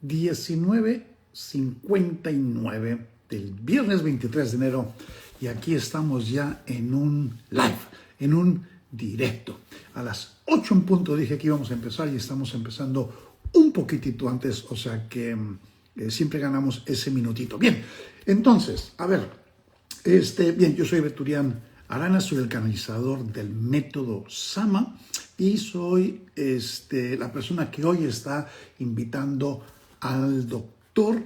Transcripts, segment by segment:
19:59 del viernes 23 de enero y aquí estamos ya en un live, en un directo. A las 8 en punto dije que íbamos a empezar y estamos empezando un poquitito antes, o sea que siempre ganamos ese minutito. Bien, entonces, a ver, bien, yo soy Beturián Arana, soy el canalizador del método Sama y soy la persona que hoy está invitando al doctor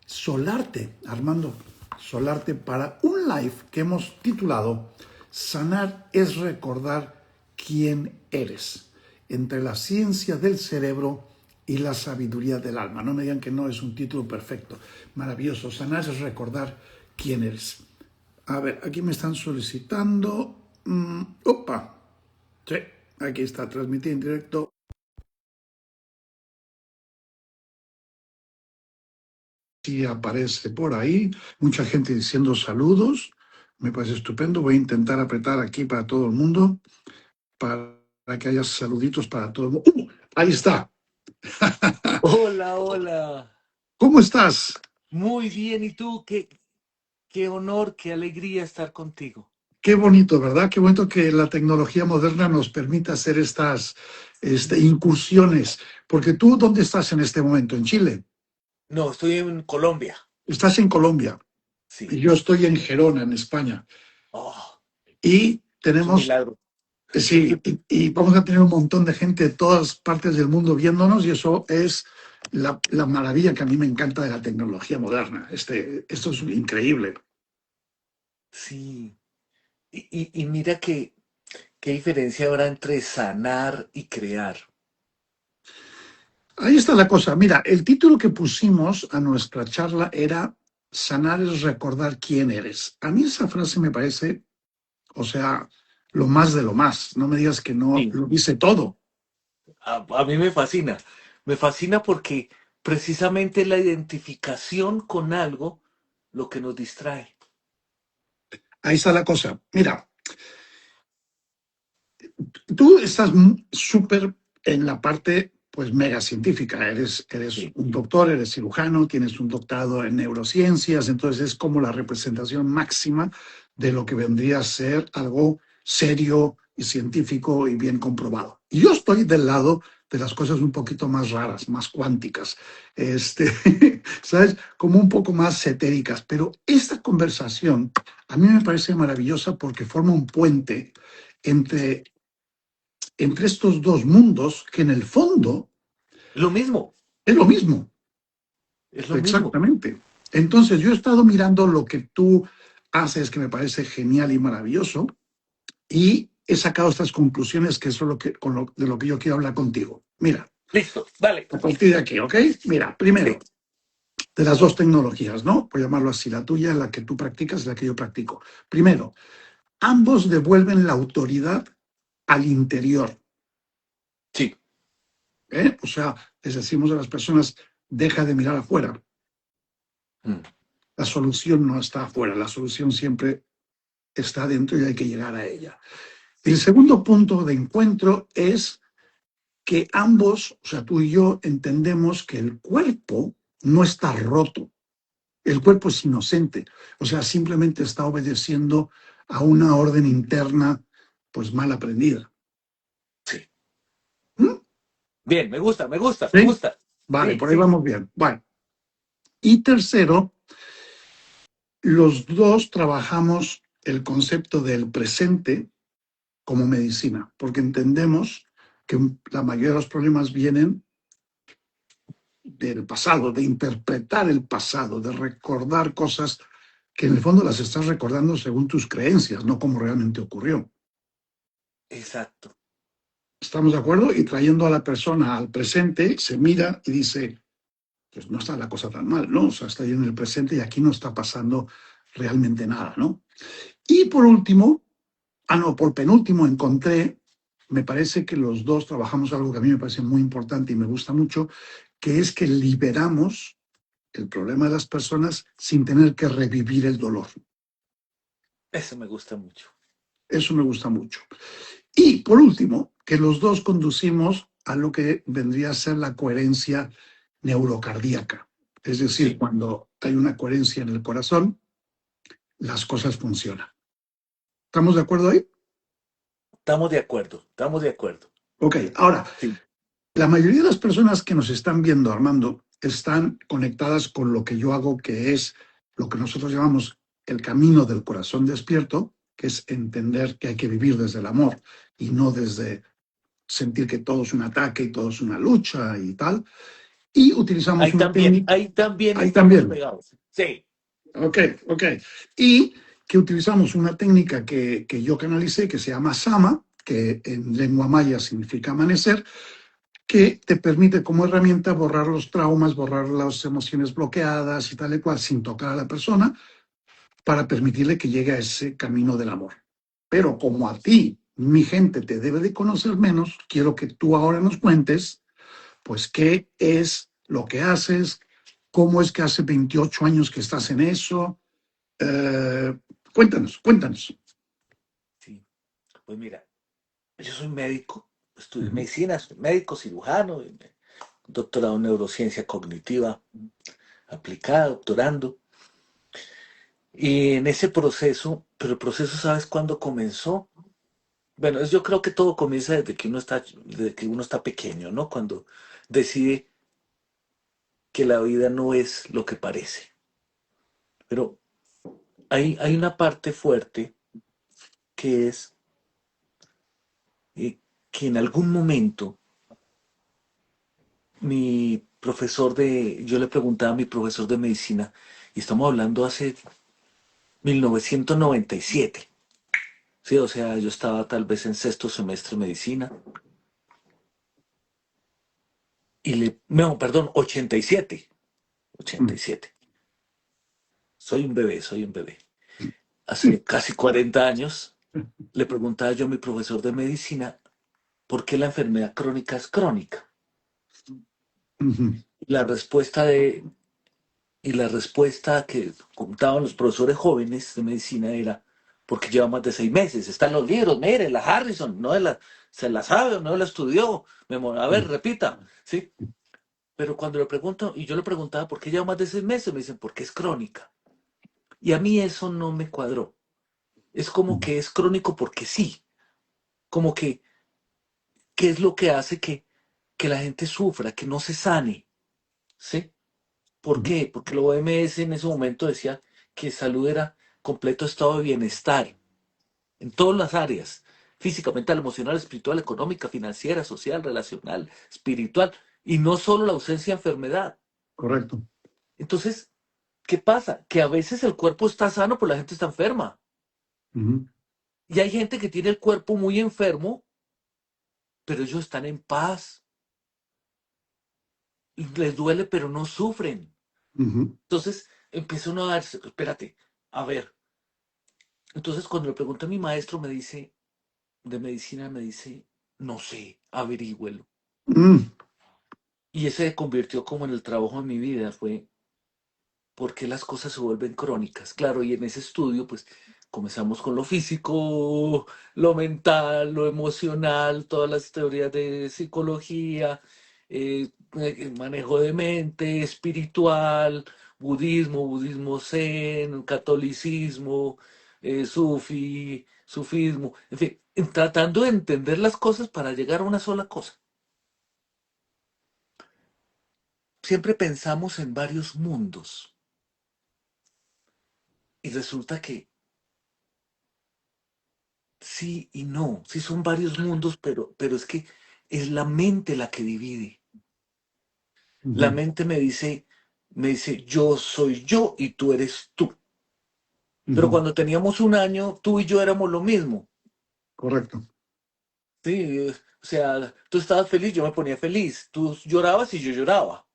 Solarte, Armando Solarte, para un live que hemos titulado Sanar es recordar quién eres, entre la ciencia del cerebro y la sabiduría del alma. No me digan que no es un título perfecto, maravilloso. Sanar es recordar quién eres. A ver, aquí me están solicitando. Opa. Sí, aquí está, transmitir en directo. Sí, aparece por ahí. Mucha gente diciendo saludos. Me parece estupendo. Voy a intentar apretar aquí para todo el mundo, para que haya saluditos para todo el mundo. Ahí está. Hola, hola. ¿Cómo estás? Muy bien. ¿Y tú? Qué honor, qué alegría estar contigo. Qué bonito, ¿verdad? Qué bonito que la tecnología moderna nos permita hacer estas incursiones. Porque tú, ¿dónde estás en este momento? ¿En Chile? No, estoy en Colombia. Estás en Colombia. Y Sí. yo estoy en Gerona, en España. Oh, Y es un tenemos, milagro. sí, y vamos a tener un montón de gente de todas partes del mundo viéndonos y eso es la maravilla que a mí me encanta de la tecnología moderna. Esto es increíble. Sí. Y mira qué diferencia habrá entre sanar y crear. Ahí está la cosa. Mira, el título que pusimos a nuestra charla era Sanar es recordar quién eres. A mí esa frase me parece, o sea, lo más de lo más. No me digas que no Sí. lo dice todo. A mí me fascina. Me fascina porque precisamente la identificación con algo lo que nos distrae. Ahí está la cosa. Mira, tú estás súper en la parte, pues, mega científica. Eres Sí. un doctor, eres cirujano, tienes un doctorado en neurociencias, entonces es como la representación máxima de lo que vendría a ser algo serio y científico y bien comprobado. Y yo estoy del lado de las cosas un poquito más raras, más cuánticas, ¿sabes? Como un poco más etéricas. Pero esta conversación a mí me parece maravillosa porque forma un puente entre estos dos mundos que en el fondo Lo mismo, es lo mismo, es lo mismo. exactamente. Entonces yo he estado mirando lo que tú haces, que me parece genial y maravilloso, y he sacado estas conclusiones que es de lo que yo quiero hablar contigo. Mira, Listo, dale. a partir de aquí, ¿ok? Mira, primero, Sí. de las dos tecnologías, ¿no? Por llamarlo así, la tuya, la que tú practicas y la que yo practico. Primero, ambos devuelven la autoridad al interior. Sí. O sea, les decimos a las personas, deja de mirar afuera. Mm. La solución no está afuera, la solución siempre está dentro y hay que llegar a ella. El Sí. segundo punto de encuentro es que ambos, o sea, tú y yo, entendemos que el cuerpo no está roto, el cuerpo es inocente, o sea, simplemente está obedeciendo a una orden interna, pues mal aprendida. Sí. ¿Mm? Bien, me gusta, me gusta, me ¿Sí? gusta. Vale, Sí, por ahí sí. vamos bien. Bueno, y tercero, los dos trabajamos el concepto del presente como medicina, porque entendemos que la mayoría de los problemas vienen del pasado, de interpretar el pasado, de recordar cosas que en el fondo las estás recordando según tus creencias, no como realmente ocurrió. Exacto. ¿Estamos de acuerdo? Y trayendo a la persona al presente, se mira y dice, pues no está la cosa tan mal, ¿no? O sea, está ahí en el presente y aquí no está pasando realmente nada, ¿no? Y por último, por penúltimo, encontré, me parece que los dos trabajamos algo que a mí me parece muy importante y me gusta mucho, que es que liberamos el problema de las personas sin tener que revivir el dolor. Eso me gusta mucho. Eso me gusta mucho. Y por último, que los dos conducimos a lo que vendría a ser la coherencia neurocardíaca. Es decir, Sí, cuando hay una coherencia en el corazón, las cosas funcionan. ¿Estamos de acuerdo ahí? estamos de acuerdo, estamos de acuerdo. Ok, ahora, Sí, la mayoría de las personas que nos están viendo, Armando, están conectadas con lo que yo hago, que es lo que nosotros llamamos el camino del corazón despierto, que es entender que hay que vivir desde el amor y no desde sentir que todo es un ataque y todo es una lucha y tal. Y utilizamos una técnica, ahí también ahí estamos también, pegados. Sí, ok, ok. Y que utilizamos una técnica que yo canalicé, que se llama Sama, que en lengua maya significa amanecer, que te permite como herramienta borrar los traumas, borrar las emociones bloqueadas y tal y cual sin tocar a la persona para permitirle que llegue a ese camino del amor. Pero como a ti, mi gente, te debe de conocer menos, quiero que tú ahora nos cuentes, pues, qué es lo que haces, cómo es que hace 28 años que estás en eso. Eh, cuéntanos, cuéntanos. sí. Pues mira, yo soy médico, estudié Ujú, medicina, soy médico, cirujano, doctorado en neurociencia cognitiva aplicada, doctorando. Y en ese proceso, pero el proceso, ¿sabes cuándo comenzó? Bueno, yo creo que todo comienza desde que uno está pequeño, ¿no? Cuando decide que la vida no es lo que parece. Pero hay una parte fuerte que es que en algún momento yo le preguntaba a mi profesor de medicina, y estamos hablando hace 1997, sí, o sea, yo estaba tal vez en sexto semestre de medicina, no, perdón, 87, ujú, 87. Soy un bebé. Hace casi 40 años le preguntaba yo a mi profesor de medicina por qué la enfermedad crónica es crónica. ujú, La respuesta de, la respuesta que contaban los profesores jóvenes de medicina era porque lleva más de 6 meses. Están los libros, mire, la Harrison, se la sabe o no la estudió. A ver, repita, ¿sí? Pero cuando le pregunto, y yo le preguntaba por qué lleva más de 6 meses, me dicen, porque es crónica. Y a mí eso no me cuadró. Es como ujú, que es crónico porque sí, como que, ¿qué es lo que hace que la gente sufra, que no se sane? ¿Sí? ¿Por ujú. qué? Porque la OMS en ese momento decía que salud era completo estado de bienestar en todas las áreas, física, mental, emocional, espiritual, económica, financiera, social, relacional, espiritual, y no solo la ausencia de enfermedad. Correcto. Entonces, ¿qué pasa? Que a veces el cuerpo está sano, pero la gente está enferma. Ujú, Y hay gente que tiene el cuerpo muy enfermo, pero ellos están en paz. Y les duele, pero no sufren. ujú, Entonces, empieza uno a darse, espérate, a ver. Entonces, cuando le pregunto a mi maestro, me dice, de medicina, me dice, no sé, averígüelo. mm, Y ese se convirtió como en el trabajo de mi vida, fue por qué las cosas se vuelven crónicas. Claro, y en ese estudio, pues comenzamos con lo físico, lo mental, lo emocional, todas las teorías de psicología, el manejo de mente, espiritual, budismo zen, catolicismo, sufismo, en fin, tratando de entender las cosas para llegar a una sola cosa. Siempre pensamos en varios mundos y resulta que sí y no, sí son varios mundos, pero es que es la mente la que divide. La ujú, mente me dice, yo soy yo y tú eres tú. Pero ujú. cuando teníamos un año, tú y yo éramos lo mismo. Correcto. Sí, o sea, tú estabas feliz, yo me ponía feliz. Tú llorabas y yo lloraba.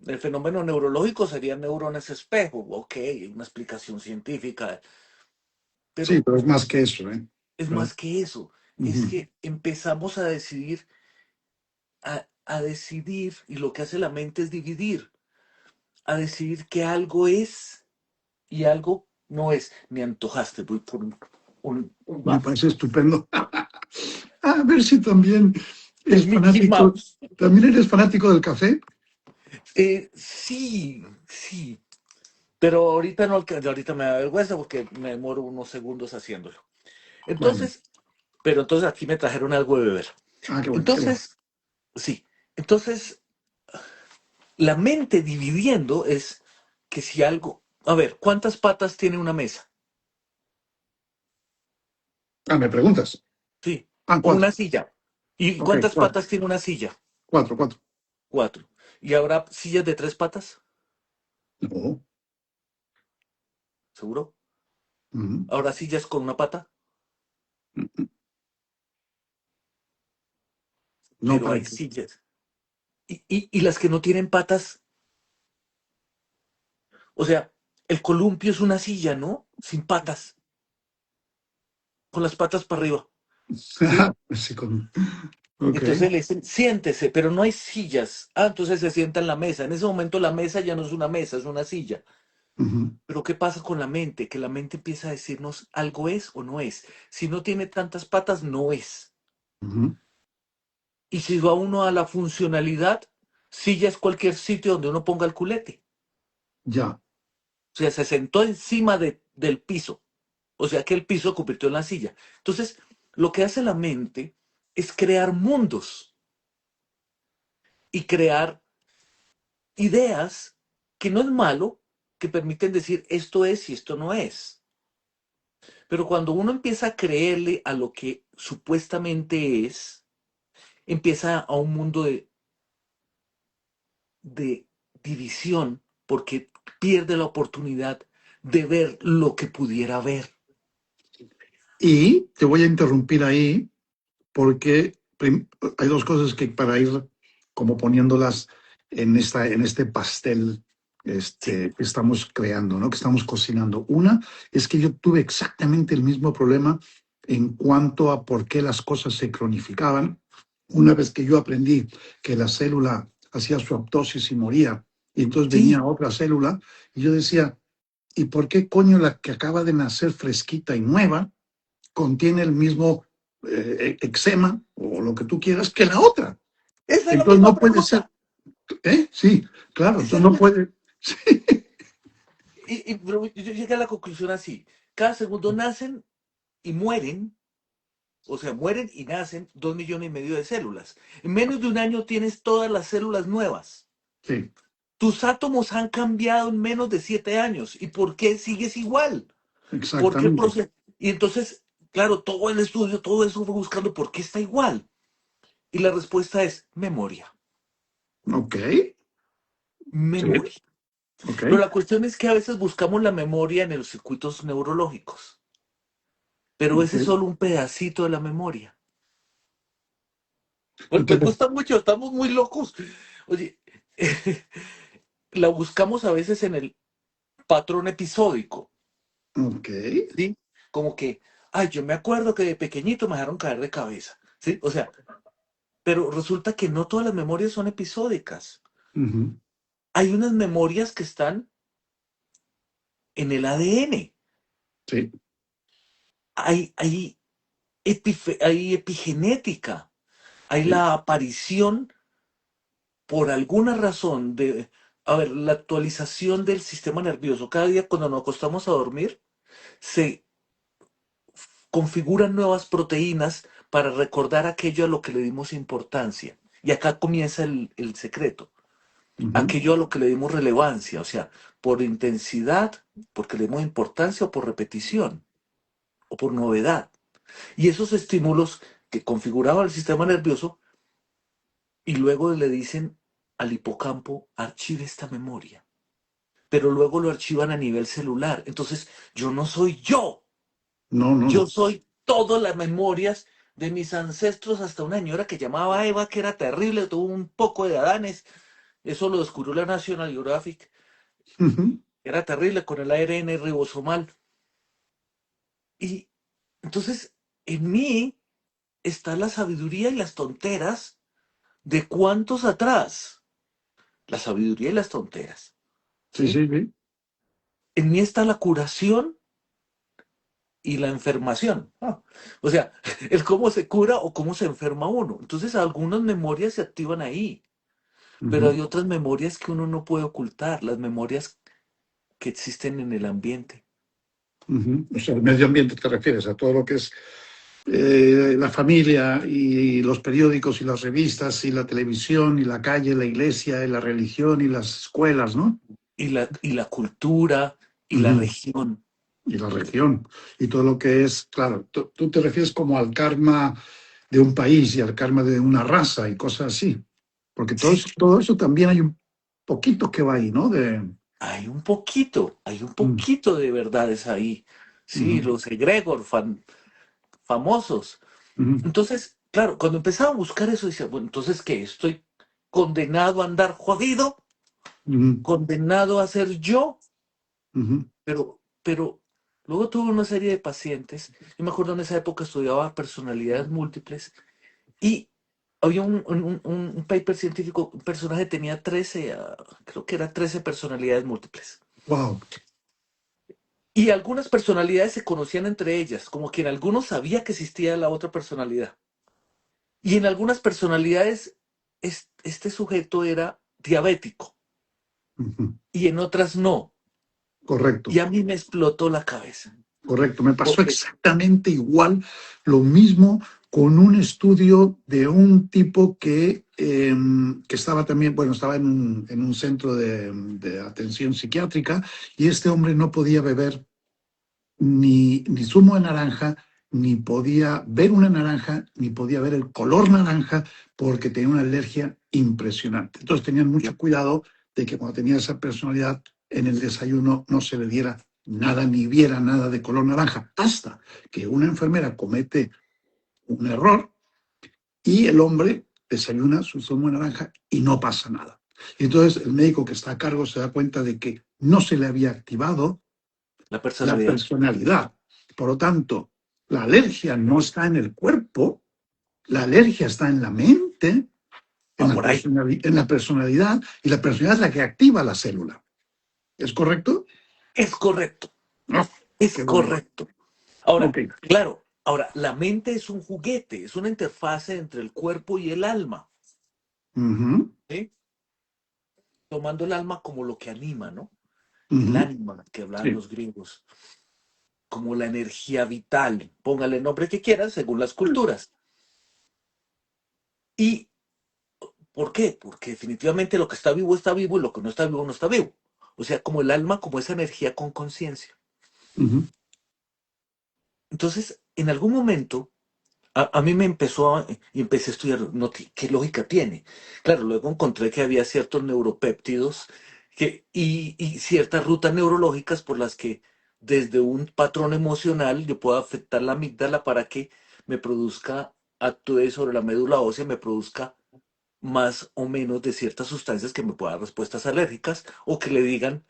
El fenómeno neurológico sería neuronas espejo. Ok, una explicación científica. Sí, Pero pero es más que eso, ¿eh? es ¿Verdad? más que eso. Es Ujú, que empezamos a decidir a decidir, y lo que hace la mente es dividir, a decidir que algo es y algo no es. Me antojaste, voy por un me waffle. parece estupendo. A ver si también El es Mickey fanático, Mouse. también eres fanático del café. Sí, sí, pero ahorita no, ahorita me da vergüenza porque me demoro unos segundos haciéndolo. Bueno, Entonces, pero entonces aquí me trajeron algo de beber. qué bueno, qué bueno. Entonces, sí, entonces la mente dividiendo es que si algo, a ver, ¿cuántas patas tiene una mesa? ¿Me preguntas? Sí, o Cuatro. una silla. ¿Y Ok, cuántas cuatro, patas tiene una silla? cuatro, cuatro. Cuatro. ¿Y habrá sillas de tres patas? No, ¿Seguro? ujú, ¿Habrá sillas con una pata? ujú. No Pero hay creo. sillas. Y las que no tienen patas, o sea, el columpio es una silla, ¿no? Sin patas, con las patas para arriba, ¿sí? Sí, ok. Entonces le dicen, siéntese, pero no hay sillas. Ah, entonces se sienta en la mesa. En ese momento la mesa ya no es una mesa, es una silla. Ujú, Pero ¿qué pasa con la mente? Que la mente empieza a decirnos algo es o no es. Si no tiene tantas patas, no es. ujú. Y si va uno a la funcionalidad, silla es cualquier sitio donde uno ponga el culete. Ya. O sea, se sentó encima del piso. O sea que el piso convirtió en la silla. Entonces, lo que hace la mente es crear mundos y crear ideas que no es malo, que permiten decir esto es y esto no es. Pero cuando uno empieza a creerle a lo que supuestamente es, empieza a un mundo de división porque pierde la oportunidad de ver lo que pudiera ver. Y te voy a interrumpir ahí porque hay dos cosas que para ir como poniéndolas en este pastel Sí, que estamos creando, ¿no? Que estamos cocinando. Una es que yo tuve exactamente el mismo problema en cuanto a por qué las cosas se cronificaban. Una vez que yo aprendí que la célula hacía su apoptosis y moría, y entonces venía sí, otra célula, y yo decía, ¿y por qué coño la que acaba de nacer fresquita y nueva contiene el mismo eczema o lo que tú quieras que la otra? esa es la Entonces misma no puede ser, pregunta. ¿eh? Sí, claro, Esa entonces es no la- puede. Sí, pero yo llegué a la conclusión así. Cada segundo nacen y mueren, o sea, mueren y nacen 2,5 millones de células. En menos de un año tienes todas las células nuevas. sí, Tus átomos han cambiado en menos de 7 años. ¿Y por qué sigues igual? ¿Por qué el exactamente. proceso? Y entonces, claro, todo el estudio, todo eso fue buscando por qué está igual. Y la respuesta es memoria. Ok, sí, Memoria. ok, Pero la cuestión es que a veces buscamos la memoria en los circuitos neurológicos. Pero ese es ok. solo un pedacito de la memoria. Pues me Entonces, gusta mucho, estamos muy locos. Oye, la buscamos a veces en el patrón episódico, ok, ¿sí? Como que, ay, yo me acuerdo que de pequeñito me dejaron caer de cabeza, ¿sí? O sea, pero resulta que no todas las memorias son episódicas. ujú, Hay unas memorias que están en el ADN. sí, Hay, hay epigenética. Hay sí, la aparición por alguna razón a ver, la actualización del sistema nervioso. Cada día cuando nos acostamos a dormir, se configuran nuevas proteínas para recordar aquello a lo que le dimos importancia. Y acá comienza el secreto. ujú, Aquello a lo que le dimos relevancia, o sea, por intensidad, porque le dimos importancia o por repetición o por novedad. Y esos estímulos que configuraban el sistema nervioso y luego le dicen al hipocampo, archive esta memoria, pero luego lo archivan a nivel celular. Entonces, yo no soy yo, no, no, yo no. soy todas las memorias de mis ancestros, hasta una señora que llamaba Eva, que era terrible, tuvo un poco de Adanes, eso lo descubrió la National Geographic, Ujú. era terrible con el ARN ribosomal. Y entonces, en mí está la sabiduría y las tonteras de cuántos atrás, la sabiduría y las tonteras, Sí, ¿sí? sí, sí. En mí está la curación y la enfermación. O sea, el cómo se cura o cómo se enferma uno. Entonces, algunas memorias se activan ahí. pero Ujú, hay otras memorias que uno no puede ocultar, las memorias que existen en el ambiente. ujú. O sea, el medio ambiente te refieres a todo lo que es la familia y los periódicos y las revistas y la televisión y la calle, la iglesia y la religión y las escuelas, ¿no? Y la cultura y la Ujú. región. Y la región y todo lo que es, claro, tú te refieres como al karma de un país y al karma de una raza y cosas así, porque Sí, todo eso también hay un poquito que va ahí, ¿no? hay un Mm, poquito de verdades ahí. Sí, ujú, los egregor famosos. ujú, Entonces, claro, cuando empezaba a buscar eso, decía, bueno, entonces, ¿qué? ¿Estoy condenado a andar jodido? ujú, ¿Condenado a ser yo? ujú, Pero luego tuve una serie de pacientes. Yo me acuerdo en esa época estudiaba personalidades múltiples y había un paper científico, un personaje tenía 13, creo que era 13 personalidades múltiples. wow. Y algunas personalidades se conocían entre ellas, como que en algunos sabía que existía la otra personalidad. Y en algunas personalidades este sujeto era diabético Ujú, y en otras no. Y correcto. a mí me explotó la cabeza. Correcto, me pasó Porque, exactamente igual, lo mismo con un estudio de un tipo que estaba también, bueno, estaba en un centro de atención psiquiátrica y este hombre no podía beber ni zumo de naranja, ni podía ver una naranja, ni podía ver el color naranja porque tenía una alergia impresionante. Entonces tenían mucho cuidado de que cuando tenía esa personalidad en el desayuno no se le diera nada ni viera nada de color naranja, hasta que una enfermera comete un error y el hombre desayuna su zumo de naranja y no pasa nada. Entonces el médico que está a cargo se da cuenta de que no se le había activado la la personalidad. personalidad. Por lo tanto, la alergia no está en el cuerpo, la alergia está en la mente, Va por ahí. en la personalidad, y la personalidad es la que activa la célula. ¿Es correcto? Es correcto, No. es Qué bueno. correcto. Ahora, Ok. claro, ahora, la mente es un juguete, es una interfase entre el cuerpo y el alma, Ujú, ¿sí? Tomando el alma como lo que anima, ¿no? El ujú. ánima que hablaban Sí. los griegos, como la energía vital, póngale el nombre que quieran según las culturas. ¿Y por qué? Porque definitivamente lo que está vivo y lo que no está vivo no está vivo. O sea, como el alma, como esa energía con conciencia. Ujú, Entonces, en algún momento, a mí me y empecé a estudiar qué lógica tiene. Claro, luego encontré que había ciertos neuropéptidos y ciertas rutas neurológicas por las que desde un patrón emocional yo puedo afectar la amígdala para que me produzca, actúe sobre la médula ósea, me produzca más o menos de ciertas sustancias que me puedan dar respuestas alérgicas o que le digan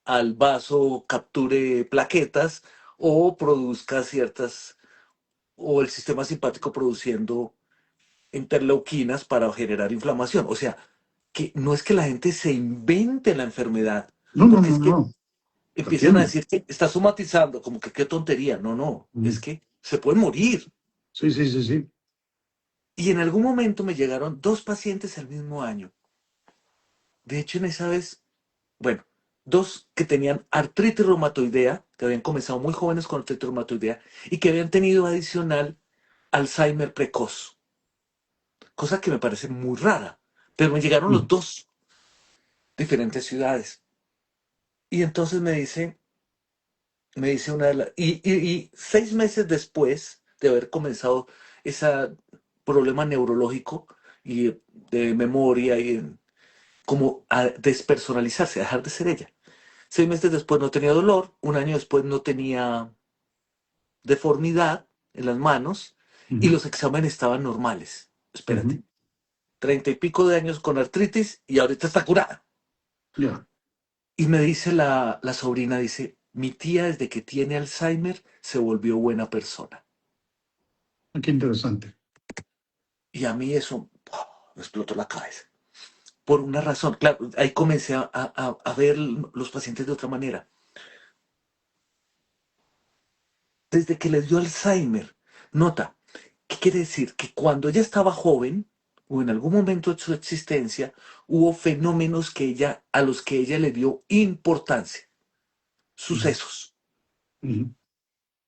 al vaso capture plaquetas o produzca ciertas, o el sistema simpático produciendo interleuquinas para generar inflamación. O sea, que no es que la gente se invente la enfermedad, no, no, porque no, es que no. Te empiezan a entiendo. decir que está somatizando, como que qué tontería. No, no, es Ujú. que se pueden morir. Sí, sí, sí, sí. Y en algún momento me llegaron dos pacientes el mismo año. De hecho, en esa vez, bueno, dos que tenían artritis reumatoidea, que habían comenzado muy jóvenes con artritis reumatoidea y que habían tenido adicional Alzheimer precoz, cosa que me parece muy rara. Pero me llegaron los Mm, dos, diferentes ciudades. Y entonces me dice una de las... Y 6 meses después de haber comenzado ese problema neurológico y de memoria y como a despersonalizarse, a dejar de ser ella. 6 meses después no tenía dolor, un año después no tenía deformidad en las manos y ujú, los exámenes estaban normales. ujú. Espérate, 30 y pico de años con artritis y ahorita está curada. Ya. Y me dice la sobrina, dice, mi tía desde que tiene Alzheimer se volvió buena persona. Qué interesante. Y a mí eso me explotó la cabeza. Por una razón, claro, ahí comencé a ver los pacientes de otra manera. Desde que les dio Alzheimer, nota, ¿qué quiere decir? Que cuando ella estaba joven, o en algún momento de su existencia hubo fenómenos a los que ella le dio importancia, Ujú, sucesos. ujú,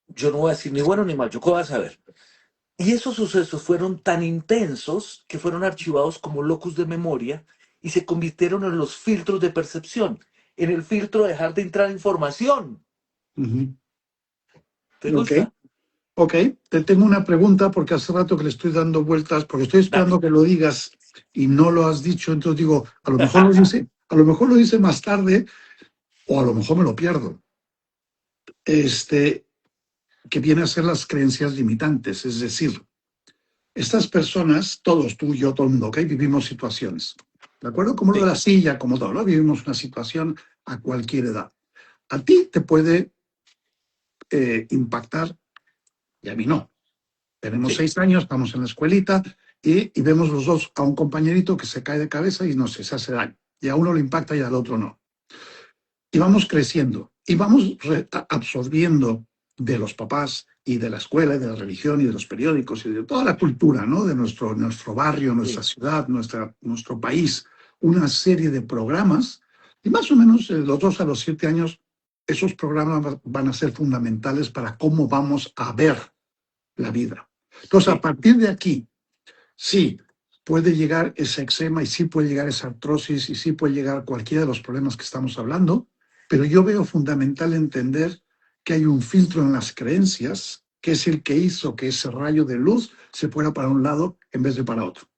Yo no voy a decir ni bueno ni mal, yo qué voy a saber. Y esos sucesos fueron tan intensos que fueron archivados como locus de memoria y se convirtieron en los filtros de percepción, en el filtro de dejar de entrar información. ujú. ¿Te Ok, gusta? ok. Te tengo una pregunta porque hace rato que le estoy dando vueltas, porque estoy Dale. esperando que lo digas y no lo has dicho. Entonces digo, a lo mejor lo dice más tarde o a lo mejor me lo pierdo. Este, que viene a ser las creencias limitantes. Es decir, estas personas, todos, tú y yo, todo el mundo, ¿ok? Vivimos situaciones. ¿De acuerdo? Como lo de Sí, la silla, como todo, ¿no? Vivimos una situación a cualquier edad. A ti te puede impactar y a mí no. Tenemos sí, 6 años, estamos en la escuelita y vemos los dos a un compañerito que se cae de cabeza y no sé, se hace daño. Y a uno le impacta y al otro no. Y vamos creciendo y vamos absorbiendo de los papás y de la escuela y de la religión y de los periódicos y de toda la cultura, ¿no? De nuestro barrio, nuestra sí, ciudad, nuestro país, una serie de programas y más o menos de los 2 a los 7 años esos programas van a ser fundamentales para cómo vamos a ver la vida. Entonces, a sí. partir de aquí, sí, puede llegar ese eczema y sí puede llegar esa artrosis y sí puede llegar cualquiera de los problemas que estamos hablando, pero yo veo fundamental entender que hay un filtro en las creencias que es el que hizo que ese rayo de luz se fuera para un lado en vez de para otro.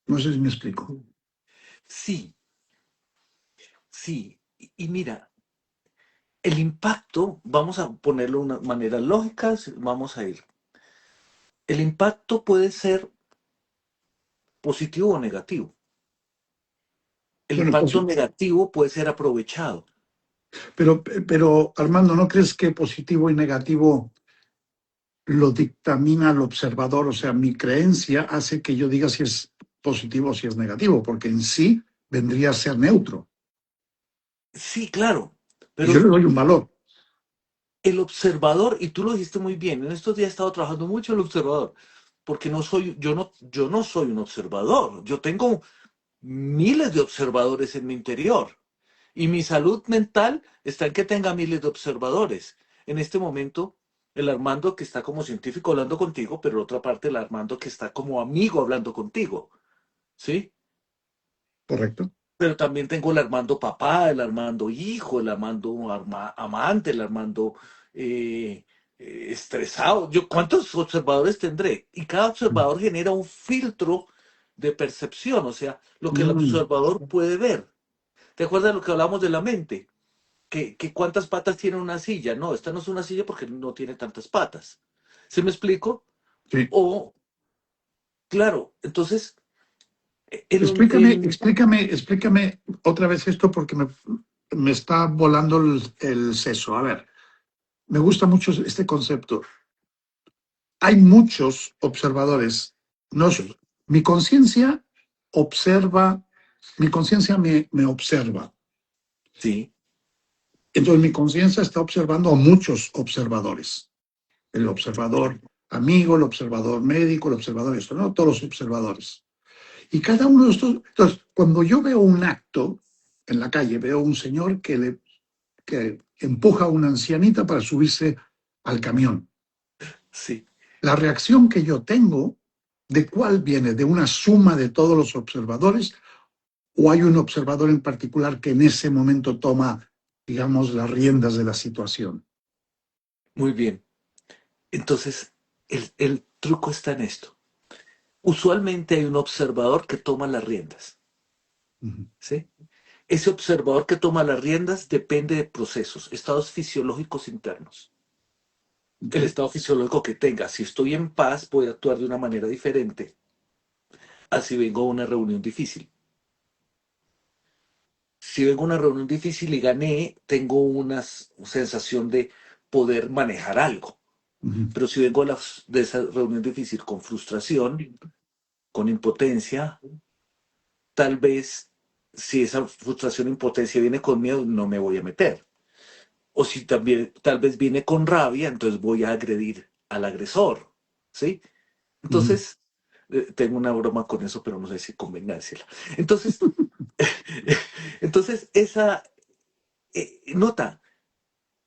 No sé si me explico. Sí, sí. Y mira, el impacto, vamos a ponerlo de una manera lógica, vamos a ir. El impacto puede ser positivo o negativo. El Bueno, pues, impacto negativo puede ser aprovechado. pero Armando, ¿no crees que positivo y negativo lo dictamina el observador? O sea, mi creencia hace que yo diga si es positivo o si es negativo, porque en sí vendría a ser neutro. Sí, claro, Y yo le pero doy un valor. el observador, y tú lo dijiste muy bien, en estos días he estado trabajando mucho el observador, porque yo no soy un observador, yo tengo miles de observadores en mi interior. Y mi salud mental está en que tenga miles de observadores. En este momento, el Armando que está como científico hablando contigo, pero en otra parte el Armando que está como amigo hablando contigo, ¿sí? Correcto. Pero también tengo el Armando papá, el Armando hijo, el Armando amante, el Armando estresado. ¿Cuántos observadores tendré? Y cada observador genera un filtro de percepción, o sea, lo que el Mm, observador puede ver. ¿Te acuerdas de lo que hablamos de la mente? Que cuántas patas tiene una silla. No, esta no es una silla porque no tiene tantas patas. ¿Se me explico? sí. O, claro, entonces, Explícame, explícame, explícame otra vez esto porque me está volando el seso. A ver, me gusta mucho este concepto. Hay muchos observadores. No, sí, mi conciencia observa, mi conciencia me observa. sí, Entonces mi conciencia está observando a muchos observadores. El observador amigo, el observador médico, el observador esto, ¿no? Todos los observadores. Y cada uno de estos, entonces, cuando yo veo un acto en la calle, veo un señor que empuja a una ancianita para subirse al camión. sí. La reacción que yo tengo, ¿de cuál viene? ¿De una suma de todos los observadores? ¿O hay un observador en particular que en ese momento toma, digamos, las riendas de la situación? Muy bien. Entonces, el truco está en esto. Usualmente hay un observador que toma las riendas, Ujú. ¿sí? Ese observador que toma las riendas depende de procesos, estados fisiológicos internos. Ok. El estado fisiológico que tenga. Si estoy en paz, voy a actuar de una manera diferente. Así vengo a una reunión difícil. Si vengo a una reunión difícil y gané, tengo una sensación de poder manejar algo. Ujú. Pero si vengo de esa reunión difícil con frustración, con impotencia, tal vez si esa frustración e impotencia viene con miedo, no me voy a meter. O si también tal vez viene con rabia, entonces voy a agredir al agresor, ¿sí? Ujú. Entonces, Tengo una broma con eso, pero no sé si convengársela. Entonces, entonces nota,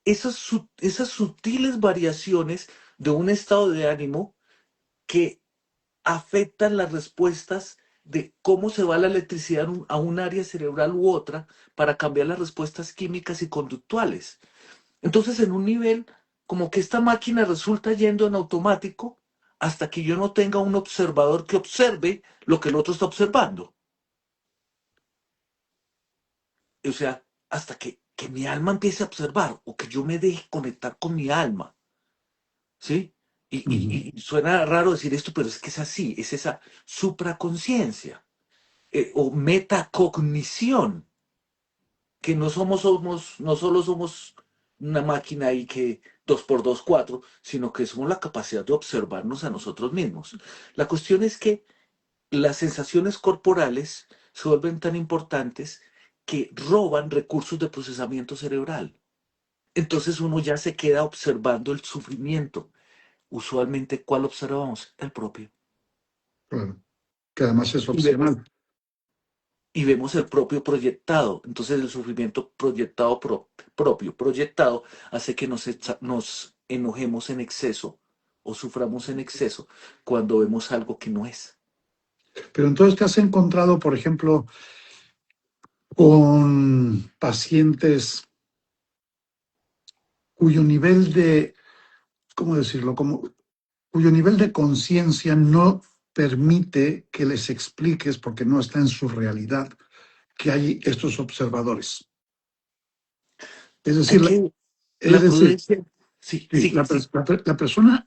esas sutiles variaciones de un estado de ánimo que afectan las respuestas de cómo se va la electricidad a un área cerebral u otra para cambiar las respuestas químicas y conductuales. Entonces, en un nivel, como que esta máquina resulta yendo en automático hasta que yo no tenga un observador que observe lo que el otro está observando. O sea, hasta que mi alma empiece a observar o que yo me deje conectar con mi alma. ¿Sí? Ujú. Y suena raro decir esto, pero es que es así, es esa supraconciencia o metacognición, que no solo somos una máquina ahí que dos por dos, cuatro, sino que somos la capacidad de observarnos a nosotros mismos. La cuestión es que las sensaciones corporales se vuelven tan importantes que roban recursos de procesamiento cerebral. Entonces uno ya se queda observando el sufrimiento. Usualmente, ¿cuál observamos? El propio. Claro. Que además es Y vemos, opcional. y vemos el propio proyectado. Entonces el sufrimiento proyectado propio, proyectado, hace que nos enojemos en exceso o suframos en exceso cuando vemos algo que no es. Pero entonces te has encontrado, por ejemplo, con pacientes cuyo nivel de, ¿cómo decirlo? Cuyo nivel de conciencia no permite que les expliques, porque no está en su realidad, que hay estos observadores. Es Hay decir, que, es la decir, prudencia, sí, sí, sigue, sí. la persona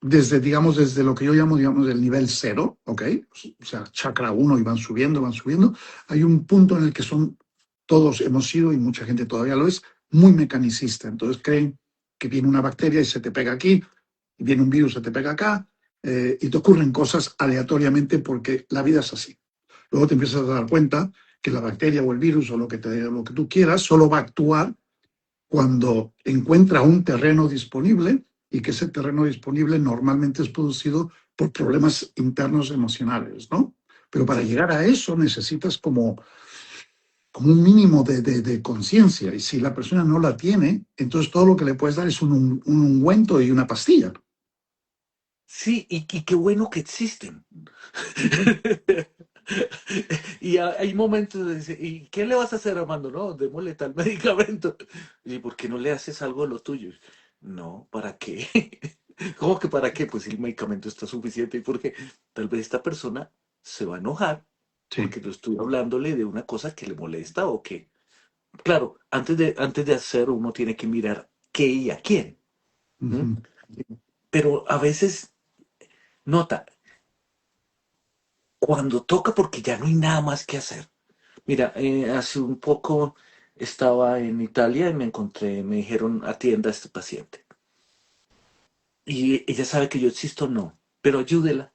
desde, digamos, desde lo que yo llamo, digamos, el nivel cero, ¿ok? O sea, chakra uno y van subiendo. Hay un punto en el que todos hemos sido, y mucha gente todavía lo es, muy mecanicista. Entonces creen que viene una bacteria y se te pega aquí, y viene un virus y se te pega acá, y te ocurren cosas aleatoriamente porque la vida es así. Luego te empiezas a dar cuenta que la bacteria o el virus o lo que tú quieras solo va a actuar cuando encuentra un terreno disponible y que ese terreno disponible normalmente es producido por problemas internos emocionales, ¿no? Pero para Sí. llegar a eso necesitas como un mínimo de conciencia y si la persona no la tiene, entonces todo lo que le puedes dar es un ungüento y una pastilla. Sí, y qué bueno que existen. Ujú. Y hay momentos de decir, ¿y qué le vas a hacer, Armando? No, démosle tal medicamento. ¿Y por qué no le haces algo de lo tuyo? No, ¿para qué? ¿Cómo que para qué? Pues si el medicamento está suficiente y porque tal vez esta persona se va a enojar Sí. porque yo estoy hablándole de una cosa que le molesta o que, claro, antes de hacer uno tiene que mirar qué y a quién. ¿M? Ujú. Pero a veces, nota, cuando toca porque ya no hay nada más que hacer. Mira, hace un poco estaba en Italia y me dijeron, atienda a este paciente. Y ella sabe que yo existo, no, pero ayúdela.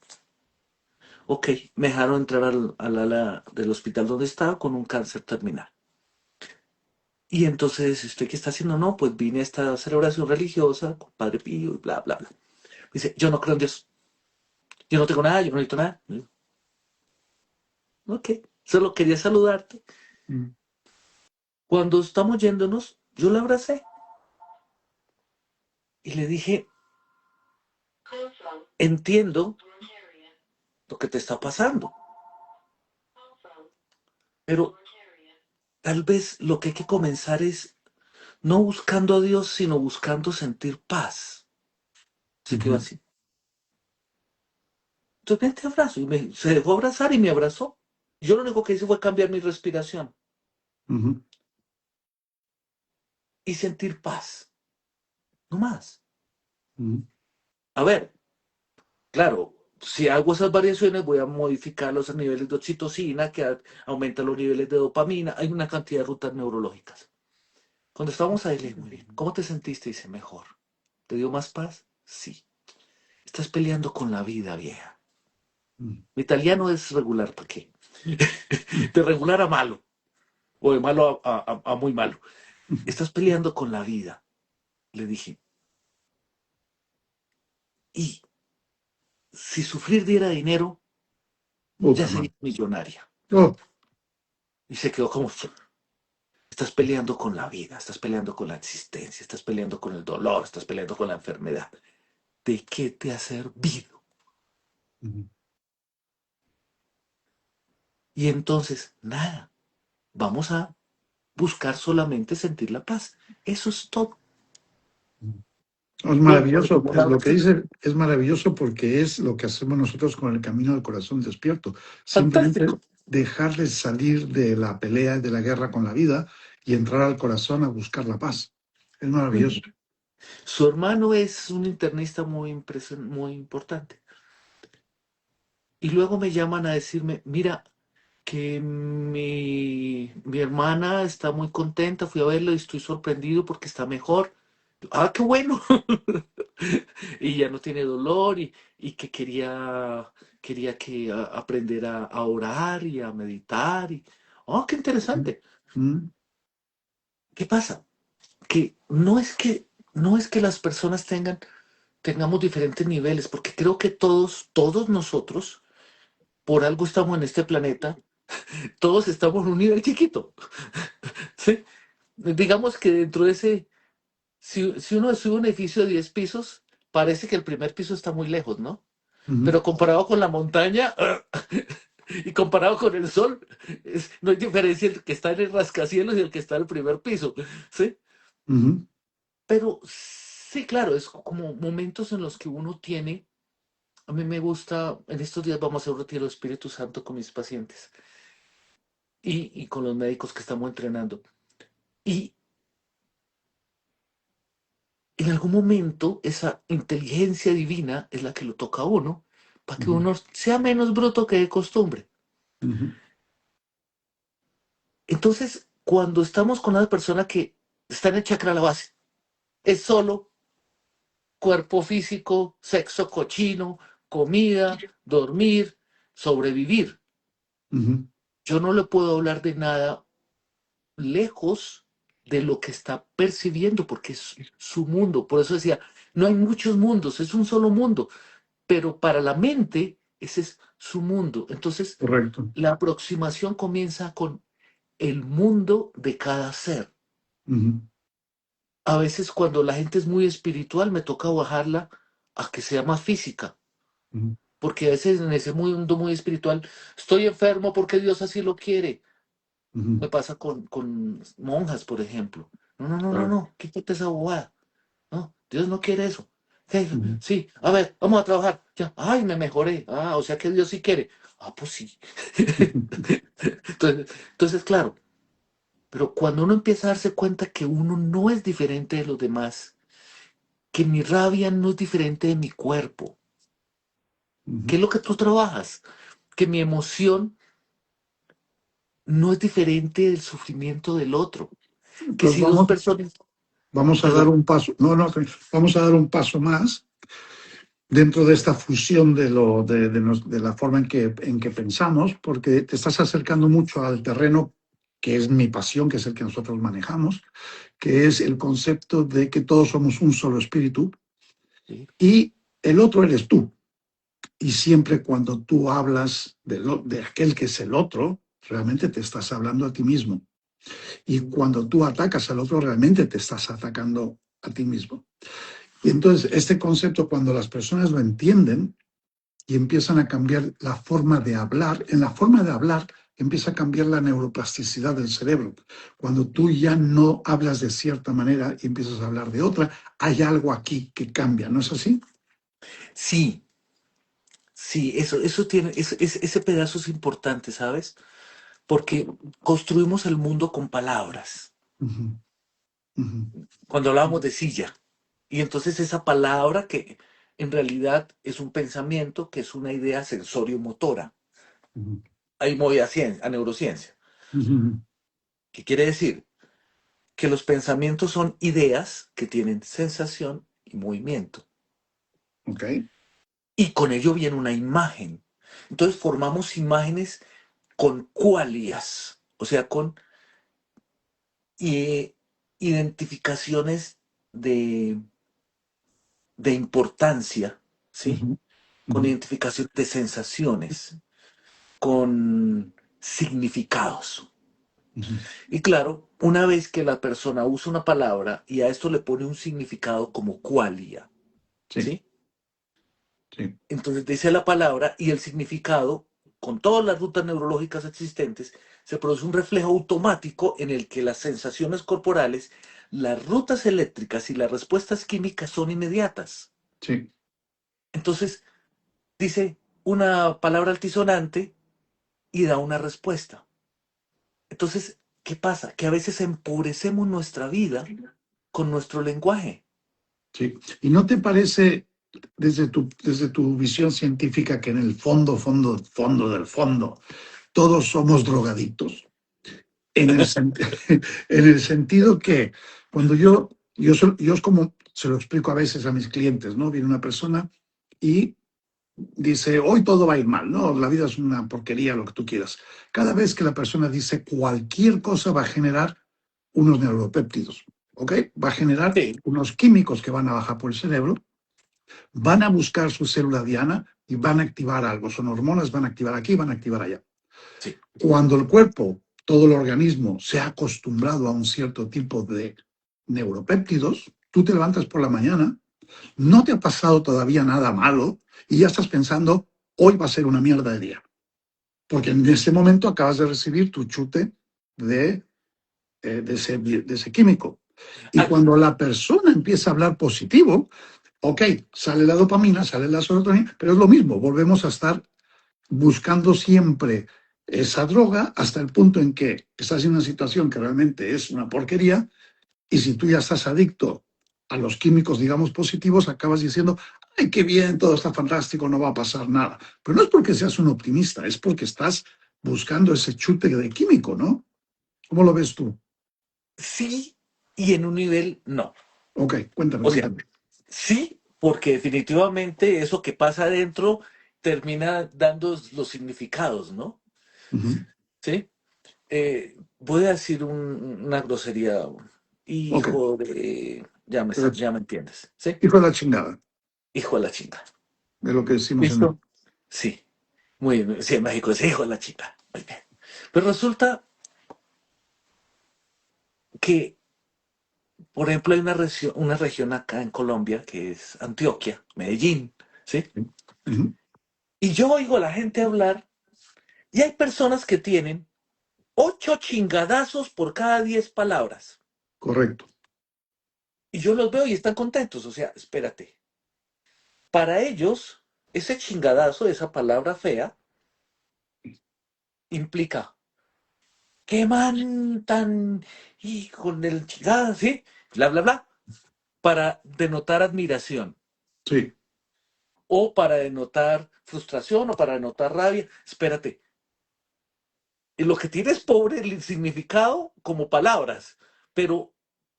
Ok, me dejaron entrar al ala del hospital donde estaba con un cáncer terminal. Y entonces, ¿usted qué está haciendo? No, pues vine a esta celebración religiosa con Padre Pío y bla, bla, bla. Dice, yo no creo en Dios. Yo no tengo nada, yo no necesito nada. Y yo, ok, solo quería saludarte. Mm. Cuando estamos yéndonos, yo la abracé y le dije, entiendo lo que te está pasando, pero tal vez lo que hay que comenzar es no buscando a Dios, sino buscando sentir paz. Se quedó Ujú. así. Entonces ven, te abrazo. Se dejó abrazar y me abrazó. Yo lo único que hice fue cambiar mi respiración Ujú. y sentir paz. No más. Ujú. A ver, claro, si hago esas variaciones voy a modificar los niveles de oxitocina, que aumenta los niveles de dopamina. Hay una cantidad de rutas neurológicas. Cuando estábamos ahí, le dije, muy bien, ¿cómo te sentiste? Dice, mejor. ¿Te dio más paz? Sí. Estás peleando con la vida, vieja. Ujú. Mi italiano es regular, ¿para qué? De regular a malo, o de malo a muy malo. Estás peleando con la vida, le dije. Y si sufrir diera dinero, ya Puta sería madre. millonaria. Oh, Y se quedó como, estás peleando con la vida, estás peleando con la existencia, estás peleando con el dolor, estás peleando con la enfermedad. ¿De qué te ha servido? ujú. Y entonces, nada, vamos a buscar solamente sentir la paz. Eso es todo. Es Punto. maravilloso, lo que dice es maravilloso porque es lo que hacemos nosotros con el camino del corazón despierto. Simplemente Fantástico. dejarles salir de la pelea, de la guerra con la vida y entrar al corazón a buscar la paz. Es maravilloso. Su hermano es un internista muy importante. Y luego me llaman a decirme, mira, que mi hermana está muy contenta, fui a verla y estoy sorprendido porque está mejor. Ah, qué bueno. Y ya no tiene dolor y que quería que aprendiera a orar y a meditar. Oh, qué interesante. Mm, ¿Qué pasa? Que no es que las personas tengamos diferentes niveles, porque creo que todos nosotros, por algo estamos en este planeta, todos estamos en un nivel chiquito. ¿Sí? Digamos que dentro de ese, si uno sube un edificio de 10 pisos, parece que el primer piso está muy lejos, ¿no? ujú, Pero comparado con la montaña y comparado con el sol, no hay diferencia entre el que está en el rascacielos y el que está en el primer piso, ¿sí? ujú, Pero sí, claro, es como momentos en los que uno tiene, a mí me gusta, en estos días vamos a hacer un retiro de Espíritu Santo con mis pacientes y con los médicos que estamos entrenando. Y en algún momento esa inteligencia divina es la que lo toca a uno para que ujú, uno sea menos bruto que de costumbre. ujú. Entonces, cuando estamos con una persona que está en el chakra de la base, es solo cuerpo físico, sexo cochino, comida, dormir, sobrevivir. Ujú. Yo no le puedo hablar de nada lejos de lo que está percibiendo, porque es su mundo. Por eso decía, no hay muchos mundos, es un solo mundo, pero para la mente ese es su mundo. Entonces, Correcto. la aproximación comienza con el mundo de cada ser. Ujú, A veces cuando la gente es muy espiritual me toca bajarla a que sea más física, ujú, porque a veces en ese mundo muy espiritual estoy enfermo porque Dios así lo quiere. ujú. Me pasa con monjas, por ejemplo. No, no, no, no, Claro. no, quítate esa bobada. No, Dios no quiere eso. ¿Qué? Ujú. Sí, a ver, vamos a trabajar. Ya, ay, me mejoré. Ah, o sea que Dios sí quiere. Ah, pues sí. Entonces, claro, pero cuando uno empieza a darse cuenta que uno no es diferente de los demás, que mi rabia no es diferente de mi cuerpo, Ujú. que es lo que tú trabajas, que mi emoción no es diferente del sufrimiento del otro, que Entonces si dos vamos, personas, vamos a dar perdón, un paso, no, no, vamos a dar un paso más dentro de esta fusión de la forma en que pensamos, porque te estás acercando mucho al terreno que es mi pasión, que es el que nosotros manejamos, que es el concepto de que todos somos un solo espíritu ¿sí? y el otro eres tú. Y siempre cuando tú hablas de aquel que es el otro, realmente te estás hablando a ti mismo. Y cuando tú atacas al otro, realmente te estás atacando a ti mismo. Y entonces, este concepto, cuando las personas lo entienden y empiezan a cambiar la forma de hablar, en la forma de hablar empieza a cambiar la neuroplasticidad del cerebro. Cuando tú ya no hablas de cierta manera y empiezas a hablar de otra, hay algo aquí que cambia, ¿no es así? Sí, sí, eso tiene, ese pedazo es importante, ¿sabes? Porque construimos el mundo con palabras. Ujú, ujú, Cuando hablábamos de silla, y entonces esa palabra que en realidad es un pensamiento, que es una idea sensorio-motora. ujú, Ahí me voy a neurociencia. ujú. ¿Qué quiere decir? Que los pensamientos son ideas que tienen sensación y movimiento. Ok. Y con ello viene una imagen. Entonces formamos imágenes con cualias, o sea, con eh, identificaciones de, de importancia, ¿sí? Ujú, con ujú, identificación de sensaciones, con significados. ujú. Y claro, una vez que la persona usa una palabra y a esto le pone un significado como qualia, Sí, ¿sí? sí, Entonces dice la palabra y el significado, con todas las rutas neurológicas existentes, se produce un reflejo automático en el que las sensaciones corporales, las rutas eléctricas y las respuestas químicas son inmediatas. sí. Entonces dice una palabra altisonante y da una respuesta. Entonces, ¿qué pasa? Que a veces empobrecemos nuestra vida con nuestro lenguaje. Sí. ¿Y no te parece, desde tu visión científica, que en el fondo, fondo, fondo del fondo, todos somos drogadictos? En el, en el sentido que cuando yo es como se lo explico a veces a mis clientes, ¿no? Viene una persona y dice, hoy todo va a ir mal, ¿no? La vida es una porquería, lo que tú quieras. Cada vez que la persona dice cualquier cosa va a generar unos neuropéptidos, ¿ok? Va a generar Sí, unos químicos que van a bajar por el cerebro, van a buscar su célula diana y van a activar algo. Son hormonas, van a activar aquí, van a activar allá. sí. Cuando el cuerpo, todo el organismo, se ha acostumbrado a un cierto tipo de neuropéptidos, tú te levantas por la mañana, no te ha pasado todavía nada malo y ya estás pensando, hoy va a ser una mierda de día. Porque en ese momento acabas de recibir tu chute de ese químico. Y Ah, cuando la persona empieza a hablar positivo, ok, sale la dopamina, sale la serotonina, pero es lo mismo, volvemos a estar buscando siempre esa droga hasta el punto en que estás en una situación que realmente es una porquería y si tú ya estás adicto a los químicos, digamos, positivos, acabas diciendo, ay, qué bien, todo está fantástico, no va a pasar nada. Pero no es porque seas un optimista, es porque estás buscando ese chute de químico, ¿no? ¿Cómo lo ves tú? sí, y en un nivel no. Ok, cuéntame, O sea, cuéntame. sí, porque definitivamente eso que pasa adentro termina dando los significados, ¿no? Ujú. Sí. Voy a decir una grosería, Ok, hijo de... Ya me entiendes, ¿sí? hijo de la chingada, Hijo de la chinga. de lo que decimos en ¿Listo? Sí. Muy bien. Sí, en México es hijo de la chinga. Muy bien. Pero resulta que, por ejemplo, hay una región acá en Colombia que es Antioquia, Medellín, ¿sí? Ujú. Y yo oigo a la gente hablar y hay personas que tienen 8 chingadazos por cada 10 palabras. Correcto. Y yo los veo y están contentos. O sea, espérate. Para ellos, ese chingadazo, esa palabra fea, implica, qué man tan... Y con el chingada, ¿sí? Bla, bla, bla. Para denotar admiración. Sí, O para denotar frustración o para denotar rabia. Espérate. Y lo que tiene es pobre el significado como palabras. Pero,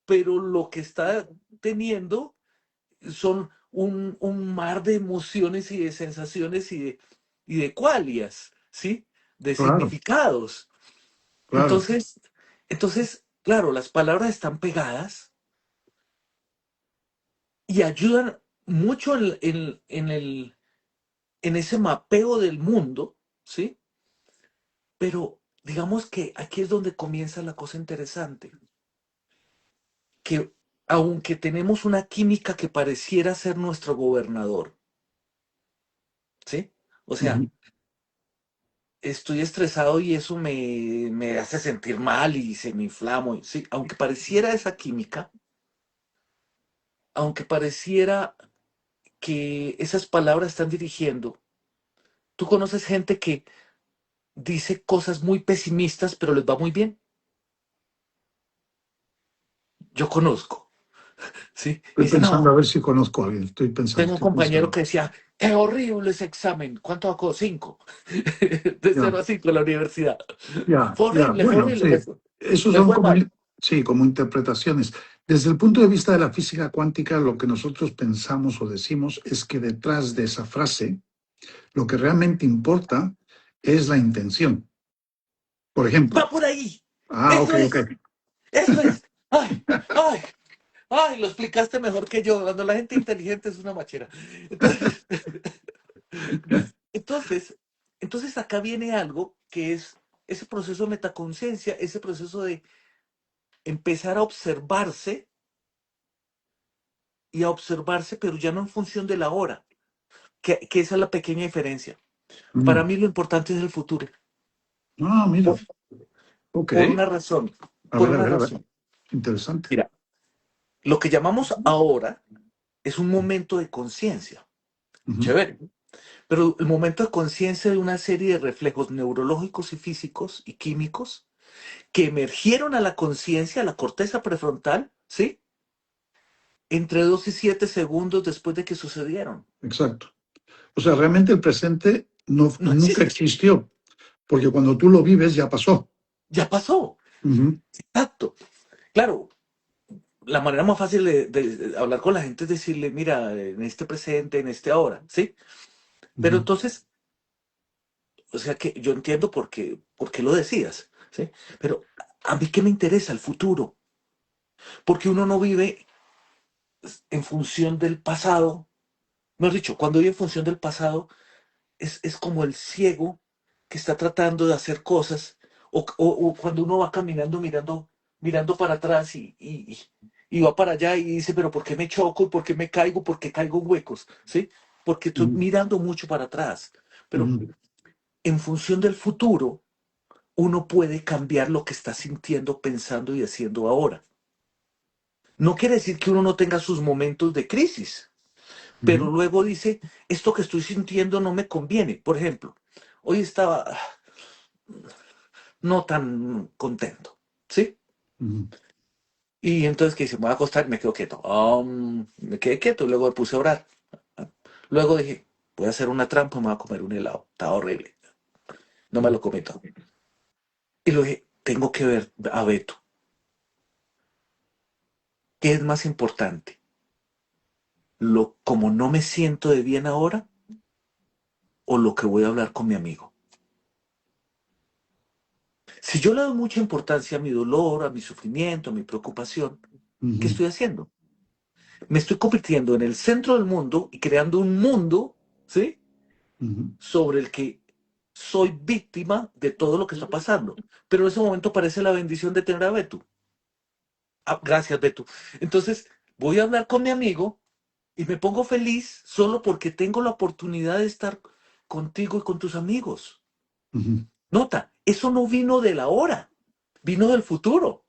pero lo que está teniendo son un mar de emociones y de sensaciones y de cualias, ¿sí? De claro, significados. claro, Entonces, claro, las palabras están pegadas y ayudan mucho en ese mapeo del mundo, ¿sí? Pero digamos que aquí es donde comienza la cosa interesante, que aunque tenemos una química que pareciera ser nuestro gobernador, ¿sí? O sea, ujú, estoy estresado y eso me hace sentir mal y se me inflamo. Sí, aunque pareciera esa química, aunque pareciera que esas palabras están dirigiendo, tú conoces gente que dice cosas muy pesimistas, pero les va muy bien. Yo conozco, ¿sí? Y estoy dice, pensando a no, ver si conozco a alguien, estoy pensando, tengo un estoy compañero pensando. que decía, qué horrible ese examen. ¿Cuánto sacó? 5. De Ya, 0 a 5 en la universidad. ya, ya. Fue Bueno, horrible, sí, esos me son fue como, mal. sí, como interpretaciones. Desde el punto de vista de la física cuántica, lo que nosotros pensamos o decimos es que detrás de esa frase, lo que realmente importa es la intención. Por Va ejemplo, por ahí. ok, Eso ok. es, eso es. Ay, ay, ay, lo explicaste mejor que yo. Cuando la gente inteligente es una machera. Entonces, Entonces, entonces acá viene algo que es ese proceso de metaconciencia, ese proceso de empezar a observarse y a observarse, pero ya no en función de la hora, que esa es la pequeña diferencia. Para Mm. mí lo importante es el futuro, Ah, mira, por, ok. por una razón, A por ver, a una ver, a ver. razón. Interesante. Mira, lo que llamamos ahora es un momento de conciencia, Ujú. chévere, pero el momento de conciencia de una serie de reflejos neurológicos y físicos y químicos que emergieron a la conciencia, a la corteza prefrontal, ¿sí? Entre 2 y 7 segundos después de que sucedieron. Exacto. O sea, realmente el presente no, No nunca existe, existió, porque cuando tú lo vives ya pasó. ya pasó. Ujú, Exacto. Claro, la manera más fácil de hablar con la gente es decirle, mira, en este presente, en este ahora, ¿sí? Pero ujú, entonces, o sea que yo entiendo por qué lo decías, ¿sí? Pero a mí qué me interesa el futuro, porque uno no vive en función del pasado. Mejor dicho, cuando vive en función del pasado, es como el ciego que está tratando de hacer cosas, o cuando uno va caminando mirando para atrás y va para allá y dice, pero ¿por qué me choco? ¿Por qué me caigo? ¿Por qué caigo en huecos? ¿Sí? Porque estoy ujú, mirando mucho para atrás. Pero ujú, en función del futuro, uno puede cambiar lo que está sintiendo, pensando y haciendo ahora. No quiere decir que uno no tenga sus momentos de crisis, pero ujú. luego dice, esto que estoy sintiendo no me conviene. Por ejemplo, hoy estaba no tan contento, ¿sí? Ujú. Y entonces, ¿qué hice? Me voy a acostar y me quedo quieto. Me quedé quieto y luego me puse a orar. Luego dije, voy a hacer una trampa, me voy a comer un helado. Estaba horrible. No me lo comí todo. Y luego dije, tengo que ver a Beto. ¿Qué es más importante? Como no me siento de bien ahora o lo que voy a hablar con mi amigo? Si yo le doy mucha importancia a mi dolor, a mi sufrimiento, a mi preocupación, ¿qué Ujú, estoy haciendo? Me estoy convirtiendo en el centro del mundo y creando un mundo, ¿sí? ujú. Sobre el que soy víctima de todo lo que está pasando. Pero en ese momento parece la bendición de tener a Beto. Ah, gracias, Beto. Entonces, voy a hablar con mi amigo y me pongo feliz solo porque tengo la oportunidad de estar contigo y con tus amigos. Ujú. Nota, eso no vino de la hora, vino del futuro.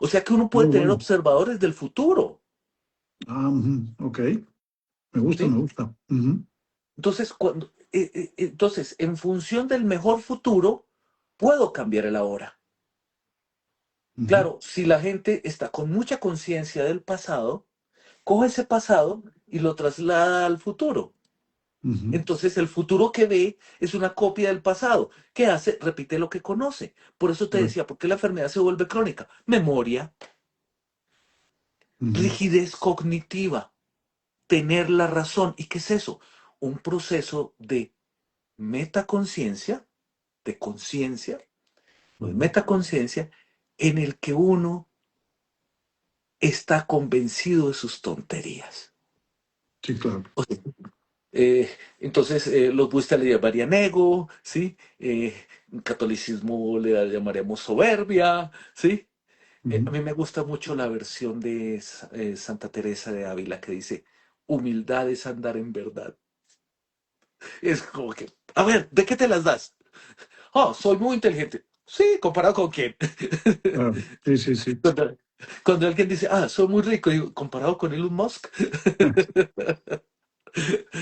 O sea que uno puede Muy tener bueno. observadores del futuro, Ah, ujú, ok. Me gusta, me ¿sí? gusta. Ujú, Entonces, entonces, en función del mejor futuro, puedo cambiar el ahora. ujú, Claro, si la gente está con mucha conciencia del pasado, coge ese pasado y lo traslada al futuro. ujú. Entonces el futuro que ve es una copia del pasado. ¿Qué hace? Repite lo que conoce. Por eso te Correcto. decía, ¿por qué la enfermedad se vuelve crónica? Memoria, Ujú, rigidez cognitiva, tener la razón. ¿Y qué es eso? Un proceso de metaconciencia, de conciencia, o de ujú. metaconciencia, en el que uno está convencido de sus tonterías. Sí, claro. O sea, entonces, los budistas le llamarían ego, ¿sí? En catolicismo le llamaríamos soberbia, ¿sí? A Ujú. mí me gusta mucho la versión de Santa Teresa de Ávila que dice, humildad es andar en verdad. Es como que, a ver, ¿de qué te las das? Oh, soy muy inteligente. Sí, ¿comparado con quién? Claro. Sí, sí, sí. Cuando, cuando alguien dice, soy muy rico, digo, ¿comparado con Elon Musk?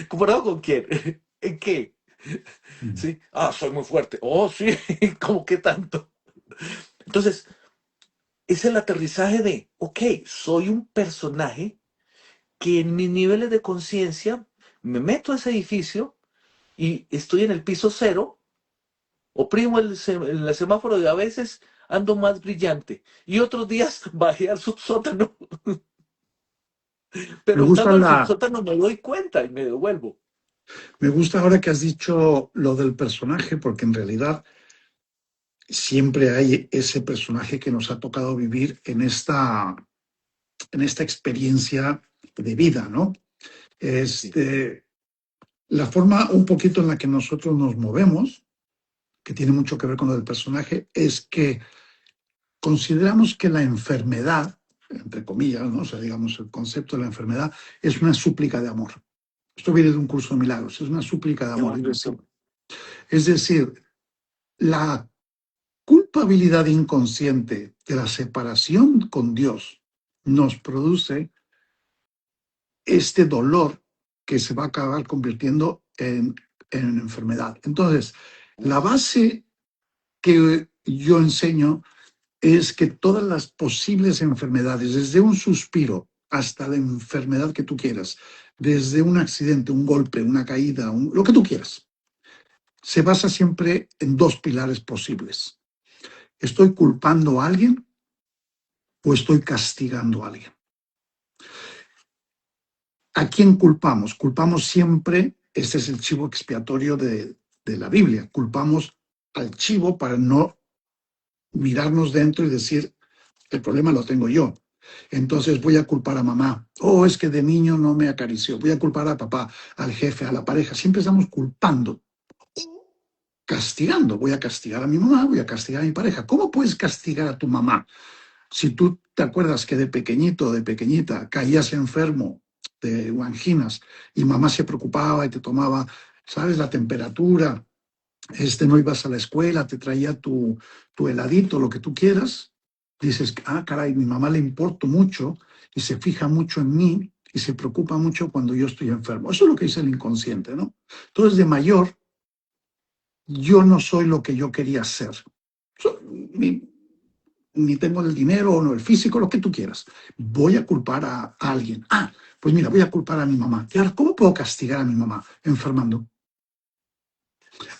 ¿Comparado con quién? ¿En qué? Ujú, Sí, soy muy fuerte. Oh, sí, ¿cómo que tanto? Entonces, es el aterrizaje de, ok, soy un personaje que en mis niveles de conciencia me meto a ese edificio y estoy en el piso cero, oprimo el semáforo y a veces ando más brillante y otros días bajé al subsótano, Me pero gusta estando en el subsótano me doy cuenta y me devuelvo. me gusta ahora que has dicho lo del personaje, porque en realidad siempre hay ese personaje que nos ha tocado vivir en esta experiencia de vida, ¿no? Sí, Este, la forma un poquito en la que nosotros nos movemos, que tiene mucho que ver con lo del personaje, es que consideramos que la enfermedad, entre comillas, ¿no? O sea, digamos, el concepto de la enfermedad es una súplica de amor. Esto viene de un curso de milagros, es una súplica de Qué amor. bonito. Es decir, la culpabilidad inconsciente de la separación con Dios nos produce este dolor que se va a acabar convirtiendo en enfermedad. Entonces, la base que yo enseño es que todas las posibles enfermedades, desde un suspiro hasta la enfermedad que tú quieras, desde un accidente, un golpe, una caída, lo que tú quieras, se basa siempre en dos pilares posibles. ¿Estoy culpando a alguien o estoy castigando a alguien? ¿A quién culpamos? Culpamos siempre, este es el chivo expiatorio de la Biblia, culpamos al chivo para no mirarnos dentro y decir, el problema lo tengo yo. Entonces voy a culpar a mamá. Oh, es que de niño no me acarició. Voy a culpar a papá, al jefe, a la pareja. Siempre estamos culpando, castigando. Voy a castigar a mi mamá, voy a castigar a mi pareja. ¿Cómo puedes castigar a tu mamá? Si tú te acuerdas que de pequeñito, de pequeñita, caías enfermo de anginas y mamá se preocupaba y te tomaba, ¿sabes? La temperatura, no ibas a la escuela, te traía tu heladito, lo que tú quieras, dices, ah, caray, mi mamá le importo mucho y se fija mucho en mí y se preocupa mucho cuando yo estoy enfermo. Eso es lo que dice el inconsciente, ¿no? Entonces, de mayor, yo no soy lo que yo quería ser. Mi, ni tengo el dinero o no, el físico, lo que tú quieras. Voy a culpar a alguien. Ah, pues mira, voy a culpar a mi mamá. Y ahora, ¿cómo puedo castigar a mi mamá? Enfermando.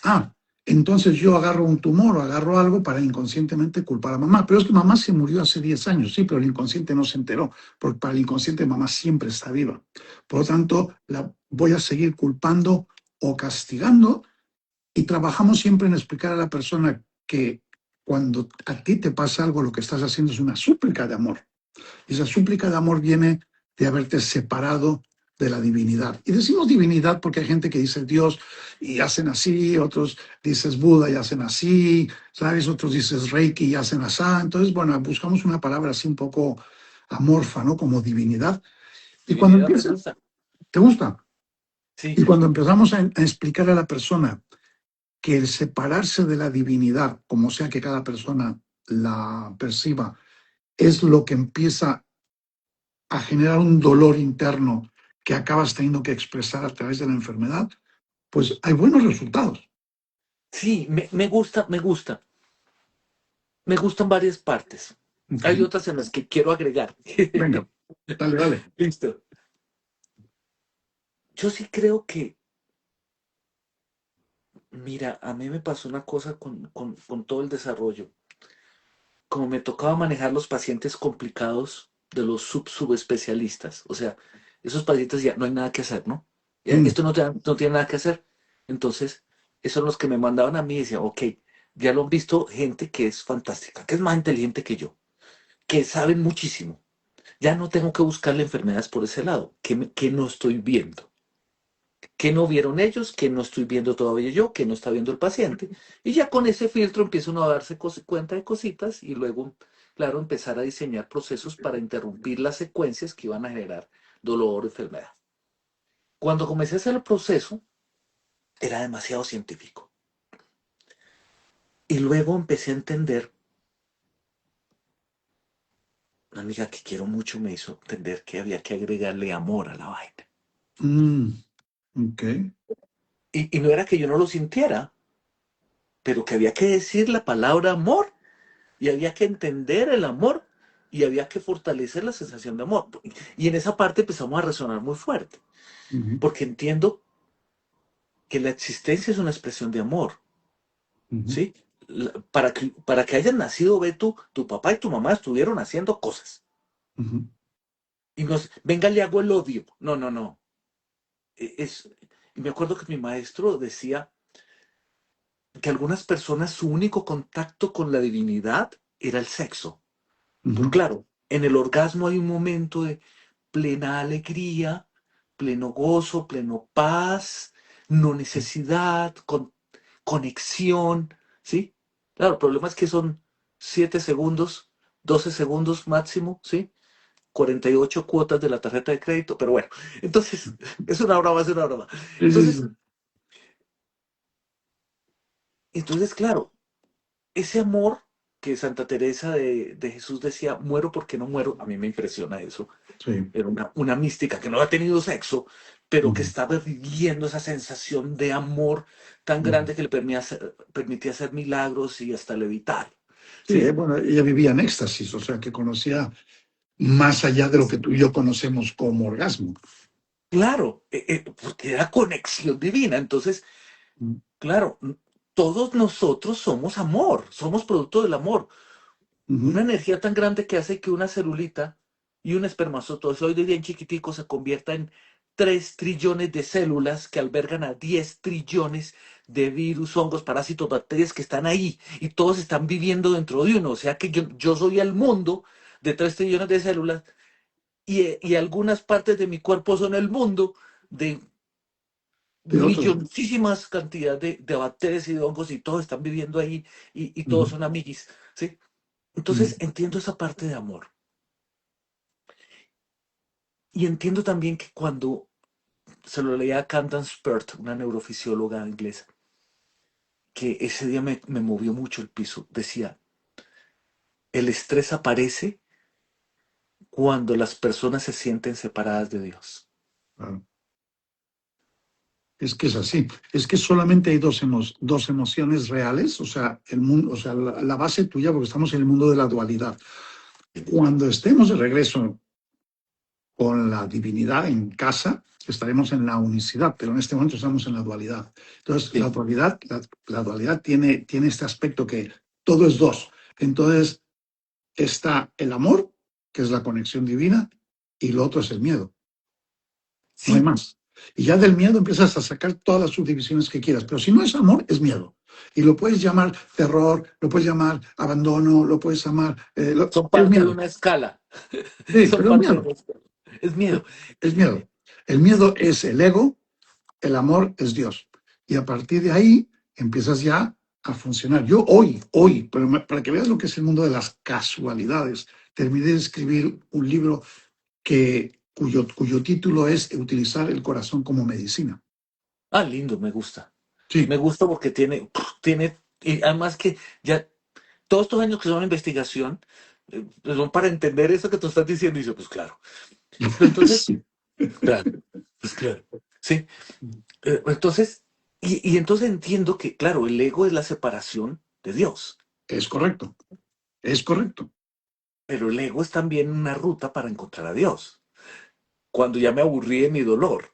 Ah, entonces yo agarro un tumor o agarro algo para inconscientemente culpar a mamá. Pero es que mamá se murió hace 10 años, sí, pero el inconsciente no se enteró, porque para el inconsciente mamá siempre está viva. Por lo tanto, la voy a seguir culpando o castigando y trabajamos siempre en explicar a la persona que cuando a ti te pasa algo, lo que estás haciendo es una súplica de amor. Y esa súplica de amor viene de haberte separado de la divinidad. Y decimos divinidad porque hay gente que dice Dios y hacen así, otros dices Buda y hacen así, ¿sabes? Otros dices Reiki y hacen así. Entonces, bueno, buscamos una palabra así un poco amorfa, ¿no? Como divinidad. Y cuando Divinidad me empieza, gusta. ¿te gusta? Sí, Y cuando empezamos a explicar a la persona que el separarse de la divinidad, como sea que cada persona la perciba, es lo que empieza a generar un dolor interno que acabas teniendo que expresar a través de la enfermedad, pues hay buenos resultados. sí, me gusta, me gusta. Me gustan varias partes. Hay Ujú. otras en las que quiero agregar. Venga, dale, dale. Listo. Yo sí creo que, mira, a mí me pasó una cosa con todo el desarrollo. Como me tocaba manejar los pacientes complicados de los subespecialistas, o sea, esos pacientes ya no hay nada que hacer, ¿no? Ya, Mm, esto no tiene nada que hacer. Entonces, esos son los que me mandaban a mí y decían, ok, ya lo han visto gente que es fantástica, que es más inteligente que yo, que saben muchísimo. Ya no tengo que buscarle enfermedades por ese lado, que no estoy viendo. Que no vieron ellos, que no estoy viendo todavía yo, que no está viendo el paciente. Y ya con ese filtro empieza uno a darse cuenta de cositas y luego, claro, empezar a diseñar procesos para interrumpir las secuencias que iban a generar dolor o enfermedad. Cuando comencé a hacer el proceso, era demasiado científico. Y luego empecé a entender, una amiga que quiero mucho me hizo entender que había que agregarle amor a la vaina. mm, ok. Y no era que yo no lo sintiera, pero que había que decir la palabra amor y había que entender el amor y había que fortalecer la sensación de amor. Y en esa parte empezamos a resonar muy fuerte, Ujú, porque entiendo que la existencia es una expresión de amor, ujú, ¿sí? Para que hayan nacido, ve tú, tu papá y tu mamá estuvieron haciendo cosas. ujú, Y nos, venga, le hago el odio. No, no, no. Es, y me acuerdo que mi maestro decía que algunas personas su único contacto con la divinidad era el sexo. Pues ujú, claro, en el orgasmo hay un momento de plena alegría, pleno gozo, pleno paz, no necesidad, conexión, ¿sí? Claro, el problema es que son 7 segundos, 12 segundos máximo, ¿sí? 48 cuotas de la tarjeta de crédito, pero bueno, entonces, es una broma, es una broma. Sí, sí, Entonces, sí. entonces, claro, ese amor que Santa Teresa de Jesús decía, muero porque no muero, a mí me impresiona eso. Sí. Era una mística que no ha tenido sexo, pero que Ujú, estaba viviendo esa sensación de amor tan ujú. grande que le permitía hacer milagros y hasta levitar. Sí, ¿Sí? bueno, ella vivía en éxtasis, o sea, que conocía más allá de lo que tú y yo conocemos como orgasmo. Claro, porque era conexión divina. Entonces, Ujú, claro, todos nosotros somos amor, somos producto del amor. Una ujú. energía tan grande que hace que una celulita y un espermatozoide bien chiquitico se convierta en 3 trillones de células que albergan a 10 trillones de virus, hongos, parásitos, bacterias que están ahí y todos están viviendo dentro de uno. O sea que yo soy el mundo de 3 trillones de células y algunas partes de mi cuerpo son el mundo de De otro. milloncísimas cantidades de bacterias y de hongos y todos están viviendo ahí y todos Ujú, son amiguis, ¿sí? ujú. Entonces entiendo esa parte de amor. Y entiendo también que cuando se lo leía a Candace Pert, una neurofisióloga inglesa, que ese día me movió mucho el piso, decía, el estrés aparece cuando las personas se sienten separadas de Dios. Claro. Es que es así. Es que solamente hay dos emociones reales, o sea, el mundo, o sea, la base tuya, porque estamos en el mundo de la dualidad. Cuando estemos de regreso con la divinidad en casa, estaremos en la unicidad, pero en este momento estamos en la dualidad. Entonces, Sí, la dualidad tiene este aspecto que todo es dos. Entonces, está el amor, que es la conexión divina, y lo otro es el miedo. No hay sí, más. Y ya del miedo empiezas a sacar todas las subdivisiones que quieras. Pero si no es amor, es miedo. Y lo puedes llamar terror, lo puedes llamar abandono, lo puedes llamar... son es parte de miedo. una escala, Sí, son pero es parte de miedo. una escala. Es miedo. Es miedo. El miedo es el ego, el amor es Dios. Y a partir de ahí empiezas ya a funcionar. Yo hoy, pero para que veas lo que es el mundo de las casualidades, terminé de escribir un libro cuyo título es Utilizar el corazón como medicina. Ah, lindo, me gusta. Me Sí, gusta porque tiene, y además que ya todos estos años que son investigación, pues son para entender eso que tú estás diciendo, y yo, pues claro. Pero entonces, sí. claro, pues claro, sí. Entonces, y entonces entiendo que, claro, el ego es la separación de Dios, Es correcto, es correcto. pero el ego es también una ruta para encontrar a Dios. Cuando ya me aburrí de mi dolor,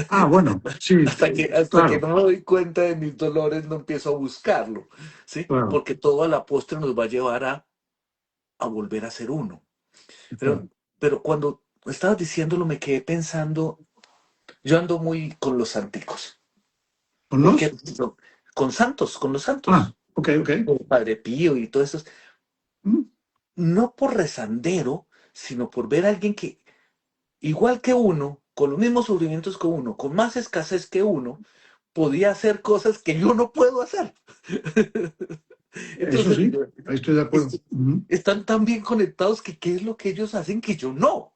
Ah, bueno, sí, hasta que claro, no me doy cuenta de mis dolores, no empiezo a buscarlo, ¿sí? claro, Porque todo a la postre nos va a llevar a volver a ser uno. Pero, claro. pero cuando estabas diciéndolo, me quedé pensando, yo ando muy con los santicos. ¿Con Porque los? con los Ah, santos, ok, ok. con Padre Pío y todo eso, Mm, no por rezandero, sino por ver a alguien que, igual que uno, con los mismos sufrimientos que uno, con más escasez que uno, podía hacer cosas que yo no puedo hacer. eso Entonces, sí, ahí estoy de acuerdo. Ujú, están tan bien conectados que qué es lo que ellos hacen que yo no.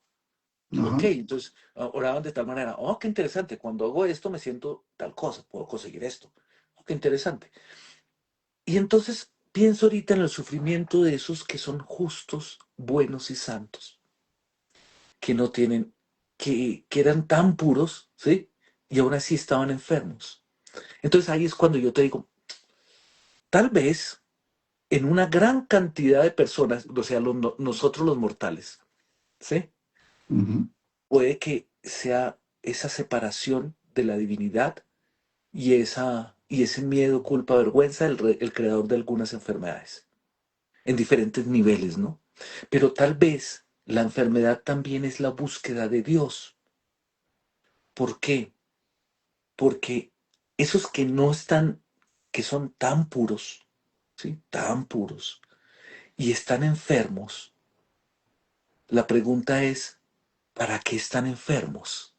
Ok, ajá, entonces oraban de tal manera, oh, qué interesante, cuando hago esto me siento tal cosa, puedo conseguir esto. Oh, qué interesante. Y entonces pienso ahorita en el sufrimiento de esos que son justos, buenos y santos, que no tienen, que eran tan puros, ¿sí? Y aún así estaban enfermos. Entonces ahí es cuando yo te digo, tal vez en una gran cantidad de personas, o sea, nosotros los mortales, ¿sí? ujú. Puede que sea esa separación de la divinidad y ese miedo, culpa, vergüenza, el creador de algunas enfermedades, en diferentes niveles, ¿no? Pero tal vez la enfermedad también es la búsqueda de Dios. ¿Por qué? Porque esos que no están, que son tan puros, ¿sí? Tan puros, y están enfermos, la pregunta es, ¿para qué están enfermos?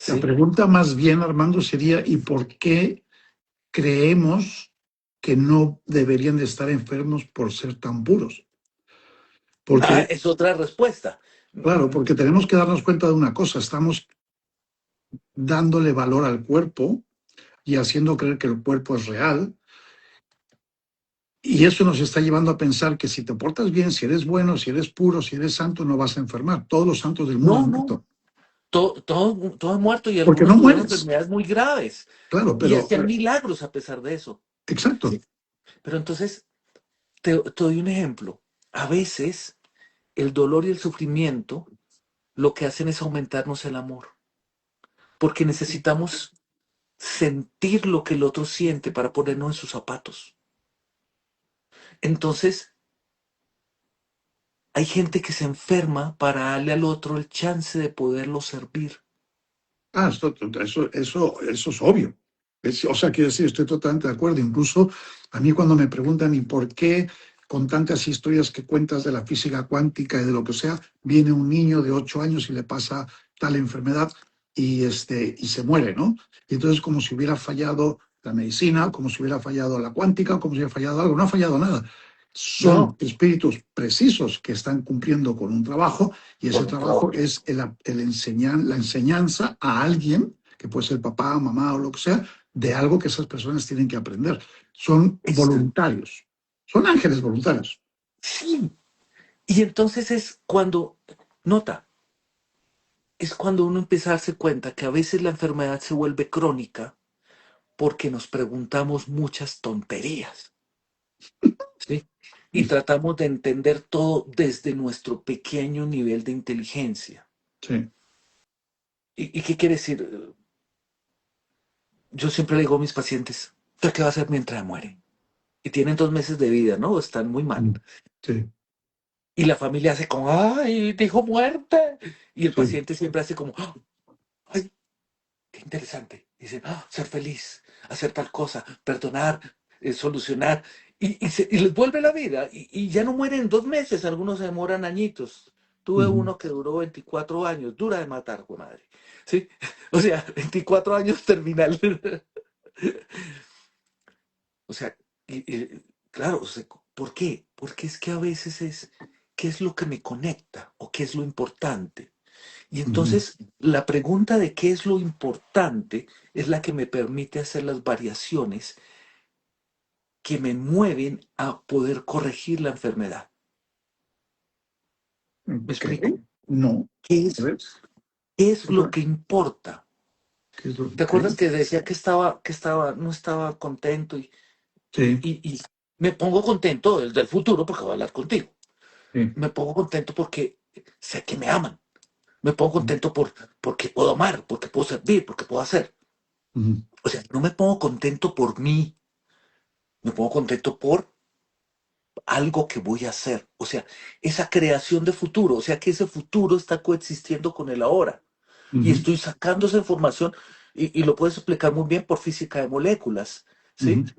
La ¿sí? pregunta más bien, Armando, sería, ¿y por qué creemos que no deberían de estar enfermos por ser tan puros? Ah, Porque, es otra respuesta. claro, porque tenemos que darnos cuenta de una cosa, estamos dándole valor al cuerpo y haciendo creer que el cuerpo es real, y eso nos está llevando a pensar que si te portas bien, si eres bueno, si eres puro, si eres santo, no vas a enfermar. Todos los santos del mundo han No, no, muerto. todo han muerto y Porque algunos no tuvieron mueres. enfermedades muy graves Claro, y pero, hacían milagros a pesar de eso. exacto. Sí. Pero entonces, te doy un ejemplo. A veces el dolor y el sufrimiento lo que hacen es aumentarnos el amor, porque necesitamos sentir lo que el otro siente para ponernos en sus zapatos. Entonces, hay gente que se enferma para darle al otro el chance de poderlo servir. Eso es obvio. O sea, quiero decir, estoy totalmente de acuerdo. Incluso a mí cuando me preguntan, ¿y por qué con tantas historias que cuentas de la física cuántica y de lo que sea, viene un niño de 8 años y le pasa tal enfermedad y se muere, ¿no? Y entonces como si hubiera fallado la medicina, como si hubiera fallado la cuántica, como si hubiera fallado algo. No ha fallado nada. Son No, espíritus precisos que están cumpliendo con un trabajo y ese con un trabajo trabajo. es la enseñanza a alguien, que puede ser papá, mamá o lo que sea, de algo que esas personas tienen que aprender. Son Es, voluntarios, son ángeles voluntarios. sí. Y entonces es cuando, nota, es cuando uno empieza a darse cuenta que a veces la enfermedad se vuelve crónica porque nos preguntamos muchas tonterías, ¿sí? Y tratamos de entender todo desde nuestro pequeño nivel de inteligencia. Sí, ¿Y qué quiere decir? Yo siempre le digo a mis pacientes, ¿usted qué va a hacer mientras muere? Y tienen 2 meses de vida, ¿no? Están muy mal. sí, Y la familia hace como, ¡ay, dijo muerte! Y el sí. paciente siempre hace como, ¡ay, qué interesante! Dice, ser feliz, hacer tal cosa, perdonar, solucionar. Y les vuelve la vida. Y ya no mueren en 2 meses, algunos se demoran añitos. Tuve Ujú. uno que duró 24 años, dura de matar, güey madre. ¿Sí? O sea, 24 años terminal. O sea, claro, o sea, ¿por qué? Porque es que a veces es, ¿qué es lo que me conecta o qué es lo importante? Y Ujú. entonces la pregunta de qué es lo importante es la que me permite hacer las variaciones que me mueven a poder corregir la enfermedad. ¿Me Ok, explico? no. ¿Qué A es, ver, qué es lo que importa? ¿qué es lo ¿Te que... acuerdas que decía no estaba contento Sí, y me pongo contento desde el futuro porque voy a hablar contigo? sí. Me pongo contento porque sé que me aman. Me pongo contento porque puedo amar, porque puedo servir, porque puedo hacer. Ujú. O sea, no me pongo contento por mí, me pongo contento por algo que voy a hacer. O sea, esa creación de futuro, o sea, que ese futuro está coexistiendo con el ahora. Y Ujú. estoy sacando esa información y lo puedes explicar muy bien por física de moléculas, ¿sí? Ujú.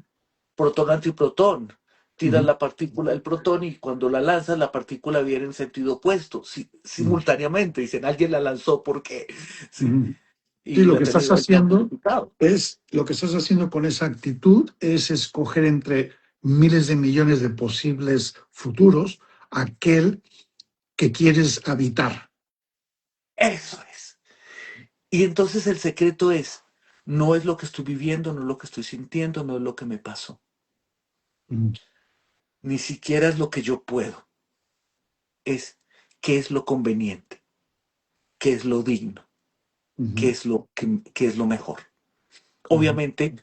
Protón, antiprotón. Tiras Ujú. la partícula del protón y cuando la lanzas, la partícula viene en sentido opuesto, Ujú. simultáneamente. Dicen, alguien la lanzó, ¿por qué? ¿Sí? Ujú. Sí, Y lo la que estás teoría está haciendo multiplicado. lo que estás haciendo con esa actitud es escoger entre miles de millones de posibles futuros aquel que quieres habitar. Eso es. Y entonces el secreto es, no es lo que estoy viviendo, no es lo que estoy sintiendo, no es lo que me pasó. Ujú. Ni siquiera es lo que yo puedo. Es qué es lo conveniente, qué es lo digno, Ujú. qué es lo mejor. Ujú. Obviamente,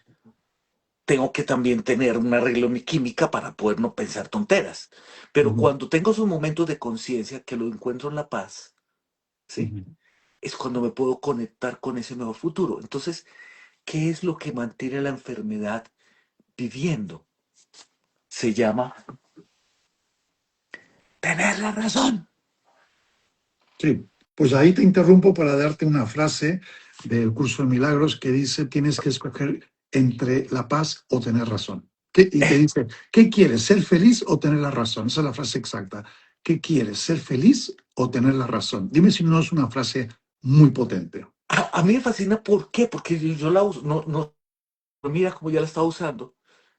tengo que también tener un arreglo en mi química para poder no pensar tonteras. Pero Ujú. cuando tengo esos momentos de conciencia que lo encuentro en la paz, ¿sí? Ujú. Es cuando me puedo conectar con ese mejor futuro. Entonces, ¿qué es lo que mantiene la enfermedad viviendo? Se llama tener la razón. Sí, pues ahí te interrumpo para darte una frase del curso de milagros que dice, tienes que escoger entre la paz o tener razón. Y te dice, ¿qué quieres, ser feliz o tener la razón? Esa es la frase exacta. ¿Qué quieres, ser feliz o tener la razón? Dime si no es una frase muy potente. A mí me fascina, ¿por qué? Porque yo la uso, mira como ya la estaba usando.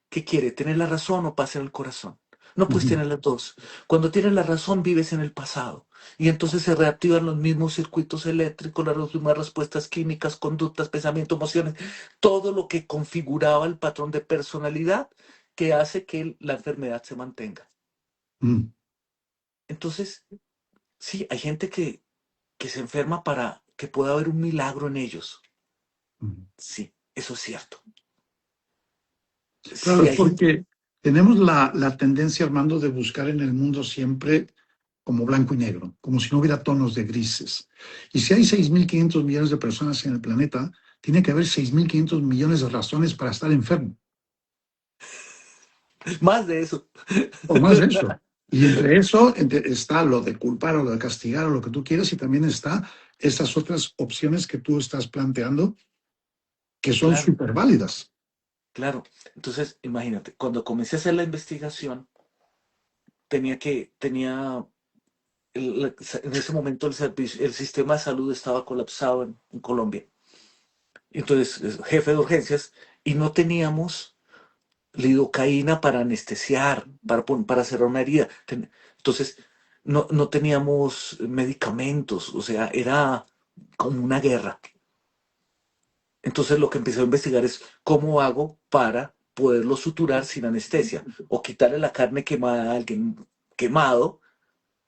¿Qué quiere? ¿Tener la razón o paz en el corazón? No puedes Ujú, tener las dos. Cuando tienes la razón, vives en el pasado. Y entonces se reactivan los mismos circuitos eléctricos, las mismas respuestas químicas, conductas, pensamientos, emociones, todo lo que configuraba el patrón de personalidad que hace que la enfermedad se mantenga. ujú, Entonces, sí, hay gente que se enferma para que pueda haber un milagro en ellos. ujú. Sí, eso es cierto. Claro, Sí, es hay gente, porque tenemos la tendencia, Armando, de buscar en el mundo siempre como blanco y negro, como si no hubiera tonos de grises. Y si hay 6.500 millones de personas en el planeta, tiene que haber 6.500 millones de razones para estar enfermo, más de eso. o más de eso. Y entre eso está lo de culpar o lo de castigar o lo que tú quieras, y también está esas otras opciones que tú estás planteando que son Claro. súper válidas. Claro, entonces imagínate, cuando comencé a hacer la investigación, tenía, en ese momento el sistema de salud estaba colapsado en Colombia. Entonces, jefe de urgencias, y no teníamos lidocaína para anestesiar, para cerrar una herida. Entonces, no teníamos medicamentos, o sea, era como una guerra. Entonces lo que empecé a investigar es cómo hago para poderlo suturar sin anestesia o quitarle la carne quemada a alguien quemado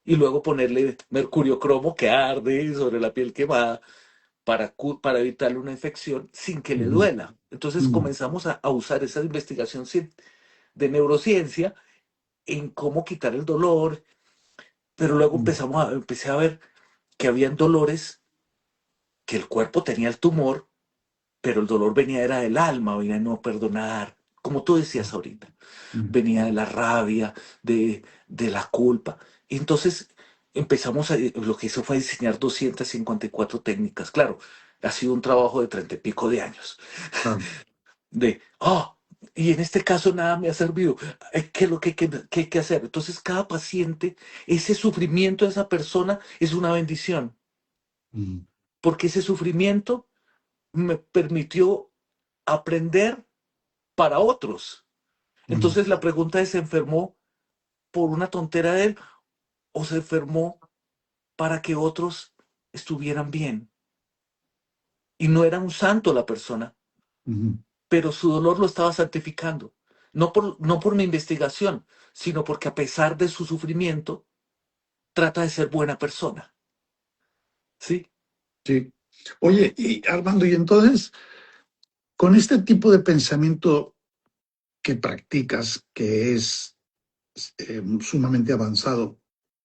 y luego ponerle mercurio cromo que arde sobre la piel quemada para evitarle una infección sin que le Ujú, duela. Entonces ujú, comenzamos a usar esa investigación de neurociencia en cómo quitar el dolor, pero luego ujú, empecé a ver que habían dolores que el cuerpo tenía el tumor pero el dolor venía era del alma, venía de no perdonar, como tú decías ahorita, ujú. venía de la rabia, de la culpa. Y entonces lo que hizo fue diseñar 254 técnicas. Claro, ha sido un trabajo de 30 y pico de años, Claro. y en este caso nada me ha servido. ¿Qué es lo que hay que hacer? Entonces cada paciente, ese sufrimiento de esa persona es una bendición, Ujú, porque ese sufrimiento me permitió aprender para otros. ujú, Entonces la pregunta es, ¿se enfermó por una tontera de él o se enfermó para que otros estuvieran bien? Y no era un santo la persona, ujú. pero su dolor lo estaba santificando. No por mi investigación, sino porque a pesar de su sufrimiento, trata de ser buena persona. ¿Sí? Sí. Oye, y Armando, y entonces, con este tipo de pensamiento que practicas, que es sumamente avanzado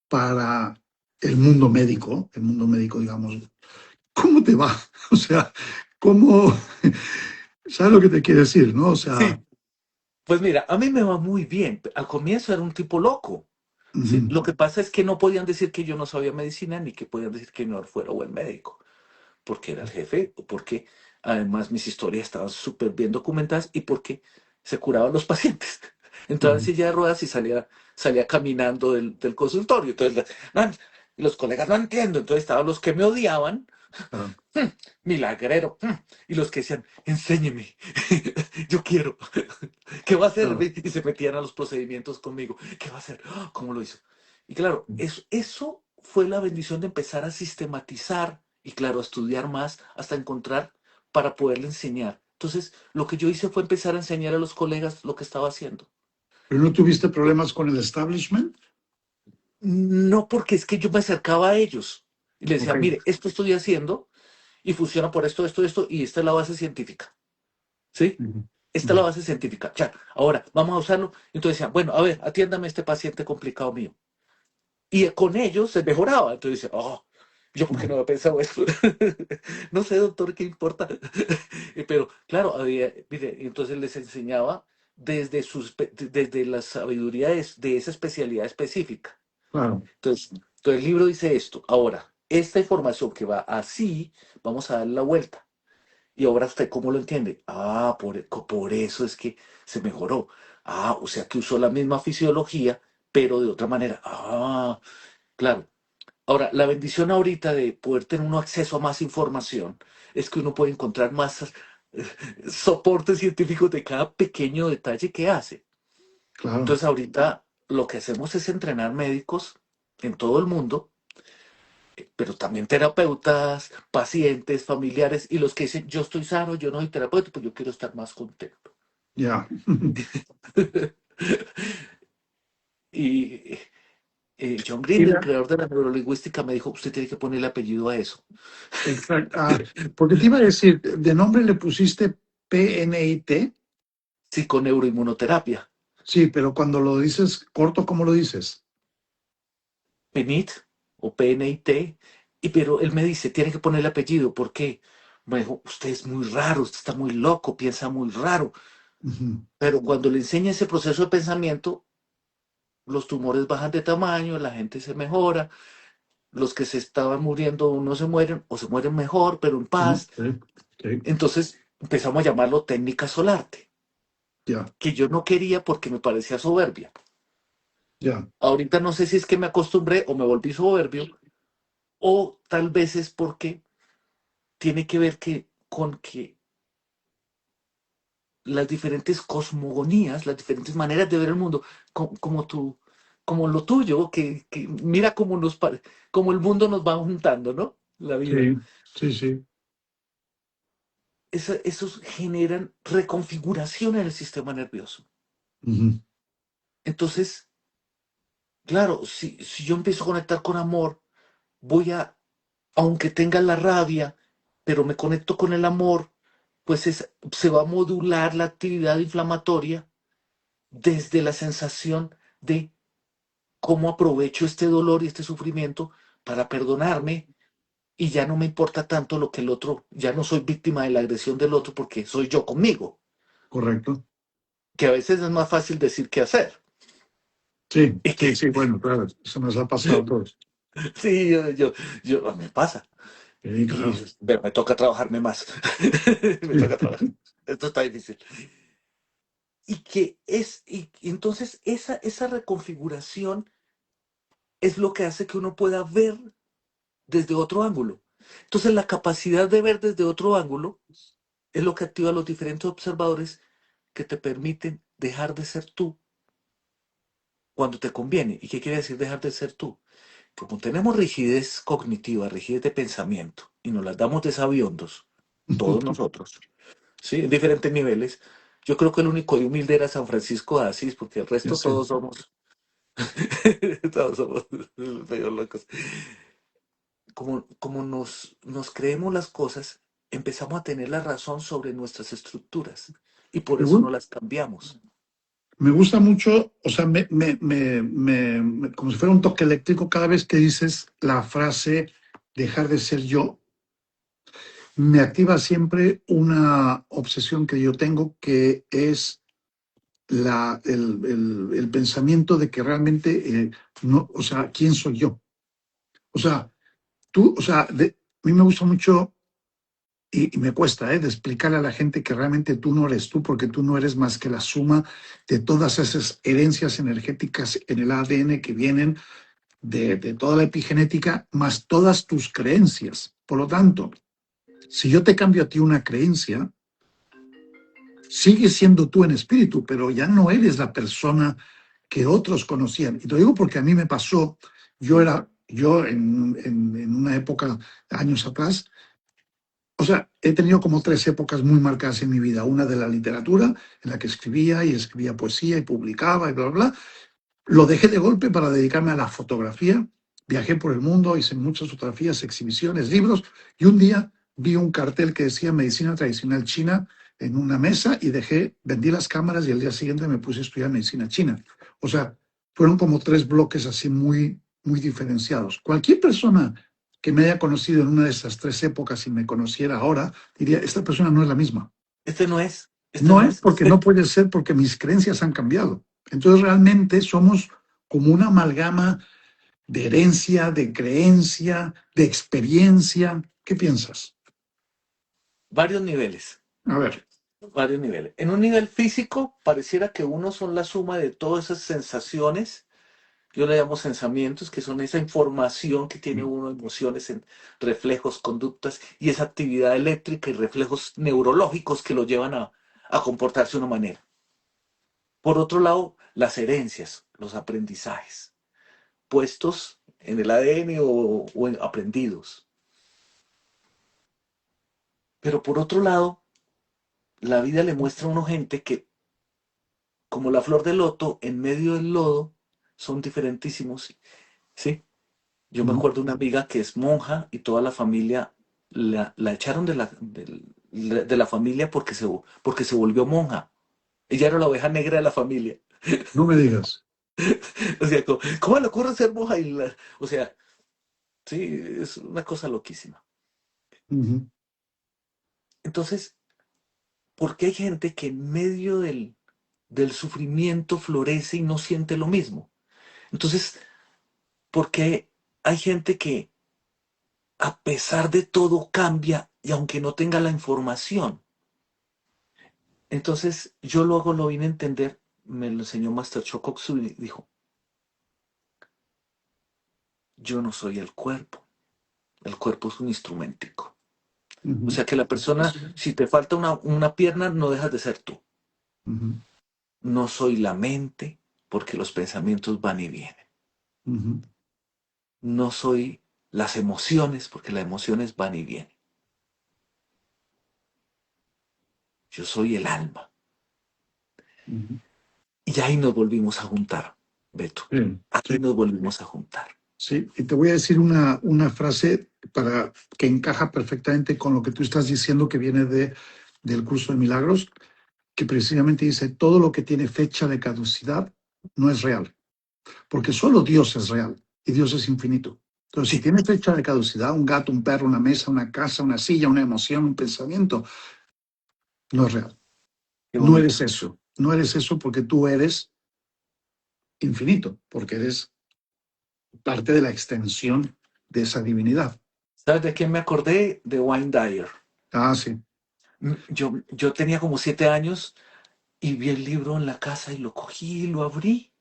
para el mundo médico, digamos, ¿cómo te va? O sea, ¿cómo, sabes lo que te quiero decir, no? O sea, Sí. Pues mira, a mí me va muy bien. Al comienzo era un tipo loco. ¿Sí? ujú, Lo que pasa es que no podían decir que yo no sabía medicina ni que podían decir que no fuera buen médico, porque era el jefe, o porque además mis historias estaban súper bien documentadas y porque se curaban los pacientes. Entraba en ujú, silla de ruedas y salía caminando del consultorio. Entonces, no, los colegas no entiendo. Entonces estaban los que me odiaban, claro, milagrero, y los que decían, enséñeme, yo quiero, ¿qué va a hacer? claro. Y se metían a los procedimientos conmigo, ¿qué va a hacer? ¿Cómo lo hizo? Y claro, eso fue la bendición de empezar a sistematizar y claro, a estudiar más hasta encontrar para poderle enseñar. Entonces, lo que yo hice fue empezar a enseñar a los colegas lo que estaba haciendo. ¿Pero no tuviste problemas con el establishment? No porque es que yo me acercaba a ellos y les decía, Ok. mire, esto estoy haciendo y funciona por esto, y esta es la base científica. ¿Sí? Ujú, Esta es ujú, la base científica. Ya, ahora vamos a usarlo. Entonces decían, bueno, a ver, atiéndame este paciente complicado mío. Y con ellos se mejoraba. Entonces decía, oh, yo por qué ujú. no había pensado esto. No sé, doctor, qué importa. Pero claro, mire, entonces les enseñaba desde la sabiduría de esa especialidad específica. Claro. Entonces el libro dice esto. Ahora, esta información que va así, vamos a darle la vuelta. Y ahora usted, ¿cómo lo entiende? Ah, por eso es que se mejoró. Ah, o sea que usó la misma fisiología, pero de otra manera. Ah, claro. Ahora, la bendición ahorita de poder tener uno acceso a más información es que uno puede encontrar más soportes científicos de cada pequeño detalle que hace. Claro. Entonces, ahorita lo que hacemos es entrenar médicos en todo el mundo, pero también terapeutas, pacientes, familiares y los que dicen, yo estoy sano, yo no soy terapeuta, pues yo quiero estar más contento. Ya. Y John Green, el Mira, creador de la neurolingüística, me dijo, usted tiene que ponerle apellido a eso. exacto. Porque te iba a decir, de nombre le pusiste PNIT. Psiconeuroinmunoterapia. Sí, pero cuando lo dices corto, ¿cómo lo dices? PNIT o PNIT, pero él me dice, tiene que ponerle apellido, ¿por qué? Me dijo, usted es muy raro, usted está muy loco, piensa muy raro, Ujú. pero cuando le enseña ese proceso de pensamiento, los tumores bajan de tamaño, la gente se mejora, los que se estaban muriendo no se mueren o se mueren mejor, pero en Sí, paz. sí, sí. Entonces empezamos a llamarlo técnica solarte, Ya, que yo no quería porque me parecía soberbia. ya, Ahorita no sé si es que me acostumbré o me volví soberbio, o tal vez es porque tiene que ver con que las diferentes cosmogonías, las diferentes maneras de ver el mundo, como tú, como lo tuyo, que mira cómo cómo el mundo nos va juntando, ¿no? La vida. sí, sí, sí. Esos generan reconfiguración en el sistema nervioso. Ujú. Entonces, claro, si yo empiezo a conectar con amor, voy aunque tenga la rabia, pero me conecto con el amor, pues se va a modular la actividad inflamatoria desde la sensación de cómo aprovecho este dolor y este sufrimiento para perdonarme y ya no me importa tanto lo que el otro, ya no soy víctima de la agresión del otro porque soy yo conmigo, Correcto. que a veces es más fácil decir que hacer. Sí, Y sí, que, sí, bueno, claro, eso nos ha pasado a todos. sí, me pasa. Sí, Y claro. pero me toca trabajarme más. Me Sí. toca trabajar. Esto está difícil. Y entonces esa reconfiguración es lo que hace que uno pueda ver desde otro ángulo. Entonces la capacidad de ver desde otro ángulo es lo que activa a los diferentes observadores que te permiten dejar de ser tú cuando te conviene. ¿Y qué quiere decir dejar de ser tú? Como tenemos rigidez cognitiva, rigidez de pensamiento, y nos las damos de sabiondos, todos nosotros, ¿sí? En diferentes niveles. Yo creo que el único de humilde era San Francisco de Asís, porque el Ya resto sé. todos somos medio locos. Como nos creemos las cosas, empezamos a tener la razón sobre nuestras estructuras y por Me eso no gu- las cambiamos. me gusta mucho, o sea, como si fuera un toque eléctrico cada vez que dices la frase dejar de ser yo, me activa siempre una obsesión que yo tengo, que es el pensamiento de que realmente, no, o sea, ¿quién soy yo? O sea, o sea, a mí me gusta mucho y me cuesta, de explicarle a la gente que realmente tú no eres tú, porque tú no eres más que la suma de todas esas herencias energéticas en el ADN que vienen de toda la epigenética, más todas tus creencias. Por lo tanto, si yo te cambio a ti una creencia, sigues siendo tú en espíritu, pero ya no eres la persona que otros conocían. Y te lo digo porque a mí me pasó, yo en una época, años atrás, o sea, he tenido como tres épocas muy marcadas en mi vida. Una de la literatura, en la que escribía y escribía poesía y publicaba y bla, bla, bla. Lo dejé de golpe para dedicarme a la fotografía. Viajé por el mundo, hice muchas fotografías, exhibiciones, libros, y un día vi un cartel que decía medicina tradicional china en una mesa y vendí las cámaras y al día siguiente me puse a estudiar medicina china. O sea, fueron como tres bloques así muy, muy diferenciados. Cualquier persona que me haya conocido en una de esas tres épocas y me conociera ahora, diría, esta persona no es la misma. Este No no es es. porque no puede ser porque mis creencias han cambiado. Entonces realmente somos como una amalgama de herencia, de creencia, de experiencia. ¿Qué piensas? Varios niveles, A ver, varios niveles. En un nivel físico, pareciera que uno son la suma de todas esas sensaciones yo le llamo pensamientos, que son esa información que tiene uno, emociones, en reflejos, conductas, y esa actividad eléctrica y reflejos neurológicos que lo llevan a comportarse de una manera. Por otro lado, las herencias, los aprendizajes, puestos en el ADN o aprendidos. Pero por otro lado, la vida le muestra a uno gente que, como la flor de loto, en medio del lodo, son diferentísimos, ¿sí? Yo me Ujú. acuerdo de una amiga que es monja y toda la familia la echaron de la familia porque se volvió monja. Ella era la oveja negra de la familia. No me digas. O sea, ¿cómo le ocurre ser monja? O sea, sí, es una cosa loquísima. Ujú, Entonces, ¿por qué hay gente que en medio del sufrimiento florece y no siente lo mismo? Entonces, ¿por qué hay gente que a pesar de todo cambia y aunque no tenga la información? Entonces, yo luego lo vine a entender, me lo enseñó Master Chocoxu y dijo, yo no soy el cuerpo es un instrumentico. O ujú, sea que la persona, si te falta una pierna, no dejas de ser tú. ujú, No soy la mente, porque los pensamientos van y vienen. ujú, No soy las emociones, porque las emociones van y vienen. Yo soy el alma. ujú. Y ahí nos volvimos a juntar, Beto. Bien, Ahí sí, nos volvimos a juntar. sí. Y te voy a decir una frase para que encaja perfectamente con lo que tú estás diciendo que viene del curso de milagros, que precisamente dice, todo lo que tiene fecha de caducidad no es real, porque solo Dios es real y Dios es infinito. Entonces, si Sí, tiene fecha de caducidad, un gato, un perro, una mesa, una casa, una silla, una emoción, un pensamiento, no es real. qué No eres bonito. eso. No eres eso porque tú eres infinito, porque eres parte de la extensión de esa divinidad. ¿Sabes de quién me acordé? De Wayne Dyer. Ah, sí, Yo tenía como 7 años y vi el libro en la casa y lo cogí y lo abrí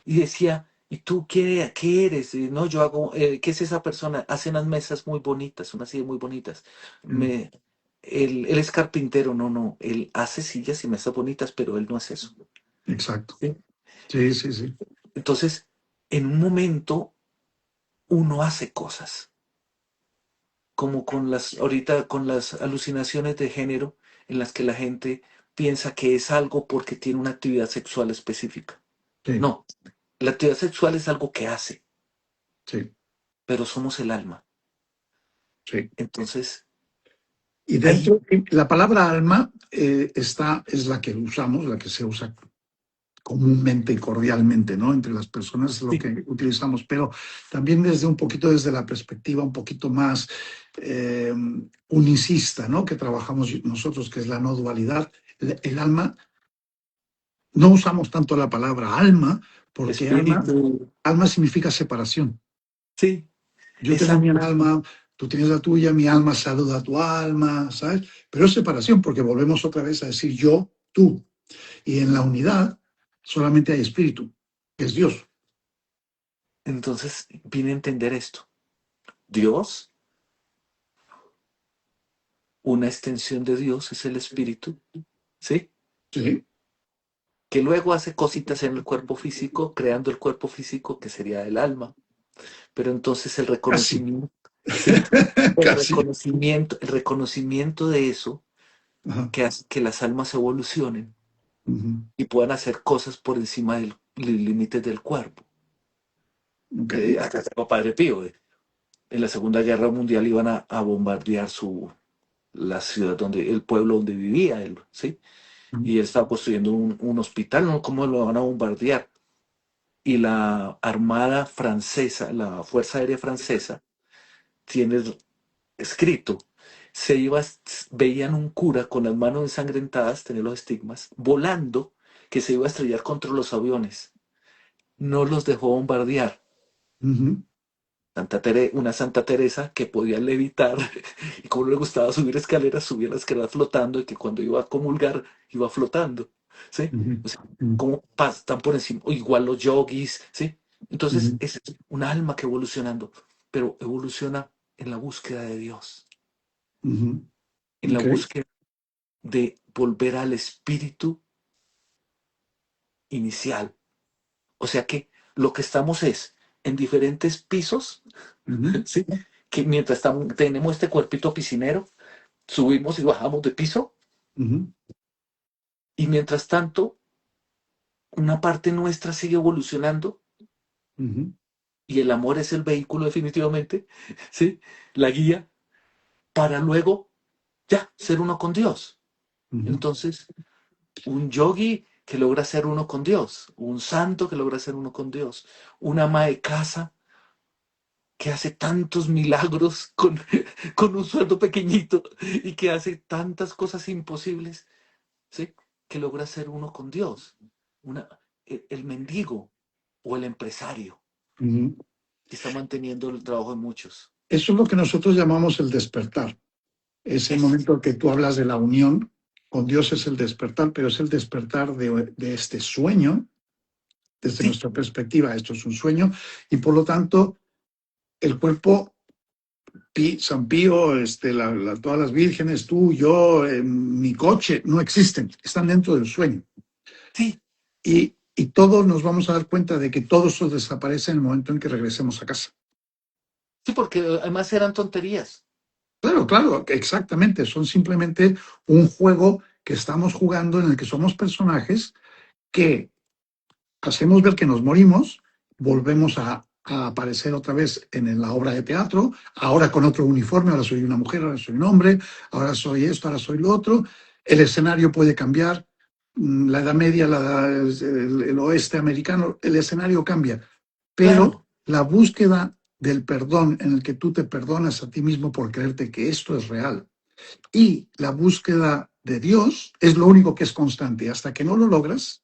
y decía, ¿y tú qué eres? Y no, yo hago, ¿qué es esa persona? Hace unas mesas muy bonitas, unas sillas muy bonitas. mm, Me, él es carpintero, no, no, él hace sillas y mesas bonitas, pero él no es eso. exacto. ¿Sí? Sí, sí, sí. Entonces, en un momento uno hace cosas, como ahorita con las alucinaciones de género, en las que la gente piensa que es algo porque tiene una actividad sexual específica. Sí, No, la actividad sexual es algo que hace, sí, pero somos el alma. sí. Entonces, Y ahí, dentro, la palabra alma es la que usamos, la que se usa comúnmente y cordialmente, ¿no? Entre las personas es lo sí, que utilizamos, pero también desde un poquito desde la perspectiva un poquito más unicista, ¿no? Que trabajamos nosotros, que es la no dualidad. El alma, no usamos tanto la palabra alma, porque espíritu, alma significa separación. sí, Yo tengo mi exacto. alma, tú tienes la tuya, mi alma saluda a tu alma, ¿sabes? Pero es separación porque volvemos otra vez a decir yo, tú. Y en la unidad solamente hay espíritu, que es Dios. Entonces, vine a entender esto. Dios, una extensión de Dios es el espíritu, ¿sí? Sí, Que luego hace cositas en el cuerpo físico, creando el cuerpo físico que sería el alma. Pero entonces el casi, reconocimiento, ¿sí? casi. El reconocimiento de eso Ajá. que hace que las almas evolucionen Ujú. y puedan hacer cosas por encima del límite del cuerpo. Ok. Acá está Padre Pío. En la Segunda Guerra Mundial iban a bombardear la ciudad el pueblo donde vivía él, ¿sí? Ujú. Y él estaba construyendo un hospital, ¿no? ¿Cómo lo van a bombardear? Y la Armada Francesa, la Fuerza Aérea Francesa, tiene escrito, veían un cura con las manos ensangrentadas, tenía los estigmas, volando, que se iba a estrellar contra los aviones. No los dejó bombardear. Ujú. Una Santa Teresa que podía levitar y como no le gustaba subir escaleras, subía las escaleras flotando y que cuando iba a comulgar iba flotando, ¿sí? Ujú. O sea, Ujú. como están por encima, o igual los yogis, ¿sí? Entonces ujú, es un alma que evolucionando, pero evoluciona en la búsqueda de Dios, ujú. en la Ok. búsqueda de volver al espíritu inicial. O sea que lo que estamos es en diferentes pisos, Ujú, ¿sí? Que mientras tenemos este cuerpito piscinero, subimos y bajamos de piso, ujú, y mientras tanto, una parte nuestra sigue evolucionando ujú, y el amor es el vehículo definitivamente, ¿sí? La guía para luego ya ser uno con Dios. ujú, Entonces, un yogi que logra ser uno con Dios, un santo que logra ser uno con Dios, una ama de casa que hace tantos milagros con un sueldo pequeñito y que hace tantas cosas imposibles, ¿sí? Que logra ser uno con Dios. Una, el mendigo o el empresario ujú. que está manteniendo el trabajo de muchos. Eso es lo que nosotros llamamos el despertar. Ese Eso, momento que tú hablas de la unión con Dios es el despertar, pero es el despertar de este sueño. Desde sí, nuestra perspectiva, esto es un sueño y por lo tanto el cuerpo, San Pío, todas las vírgenes, tú, yo, mi coche, no existen, están dentro del sueño. sí, Y todos nos vamos a dar cuenta de que todo eso desaparece en el momento en que regresemos a casa. sí, porque además eran tonterías. Claro, claro, exactamente. Son simplemente un juego que estamos jugando en el que somos personajes que hacemos ver que nos morimos, volvemos a aparecer otra vez en la obra de teatro, ahora con otro uniforme, ahora soy una mujer, ahora soy un hombre, ahora soy esto, ahora soy lo otro. El escenario puede cambiar, la Edad Media, el oeste americano, el escenario cambia, pero Claro. la búsqueda del perdón en el que tú te perdonas a ti mismo por creerte que esto es real y la búsqueda de Dios es lo único que es constante. Hasta que no lo logras,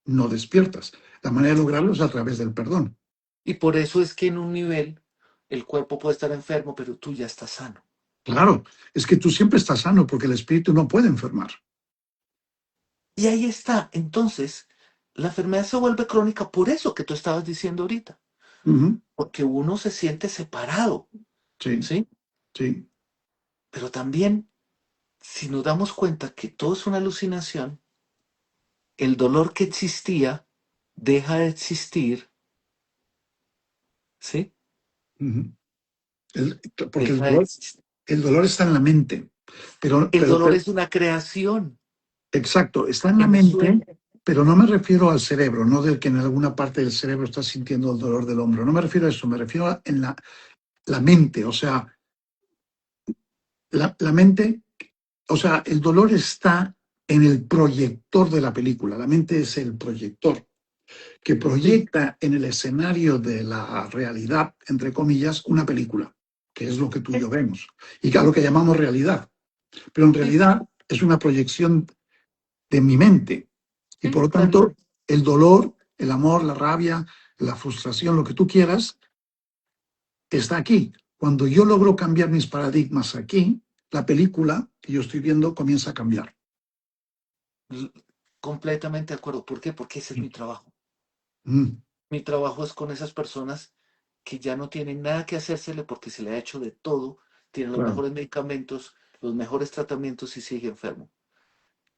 no despiertas. La manera de lograrlo es a través del perdón. Y por eso es que en un nivel el cuerpo puede estar enfermo, pero tú ya estás sano. Claro, es que tú siempre estás sano porque el espíritu no puede enfermar. Y ahí está. Entonces, la enfermedad se vuelve crónica por eso que tú estabas diciendo ahorita. Ujú. Porque uno se siente separado, Sí, ¿sí? sí. Pero también, si nos damos cuenta que todo es una alucinación, el dolor que existía deja de existir, ¿sí? Ujú. El- Porque Deja de existir. el dolor está en la mente, El dolor es una creación exacto, está en la en un mente, sueño. pero no me refiero al cerebro, no del que en alguna parte del cerebro estás sintiendo el dolor del hombro, no me refiero a eso, me refiero en la mente, o sea, la mente, o sea, el dolor está en el proyector de la película, la mente es el proyector que Sí, proyecta en el escenario de la realidad, entre comillas, una película, que es lo que tú y sí, yo vemos, y que es lo que llamamos realidad. Pero en sí, realidad es una proyección de mi mente. Y por sí, lo tanto, el dolor, el amor, la rabia, la frustración, lo que tú quieras, está aquí. Cuando yo logro cambiar mis paradigmas aquí, la película que yo estoy viendo comienza a cambiar. l- completamente de acuerdo. ¿Por qué? Porque ese es mi trabajo. Mm, Mi trabajo es con esas personas que ya no tienen nada que hacérsele porque se le ha hecho de todo, tienen los claro, mejores medicamentos, los mejores tratamientos y sigue enfermo.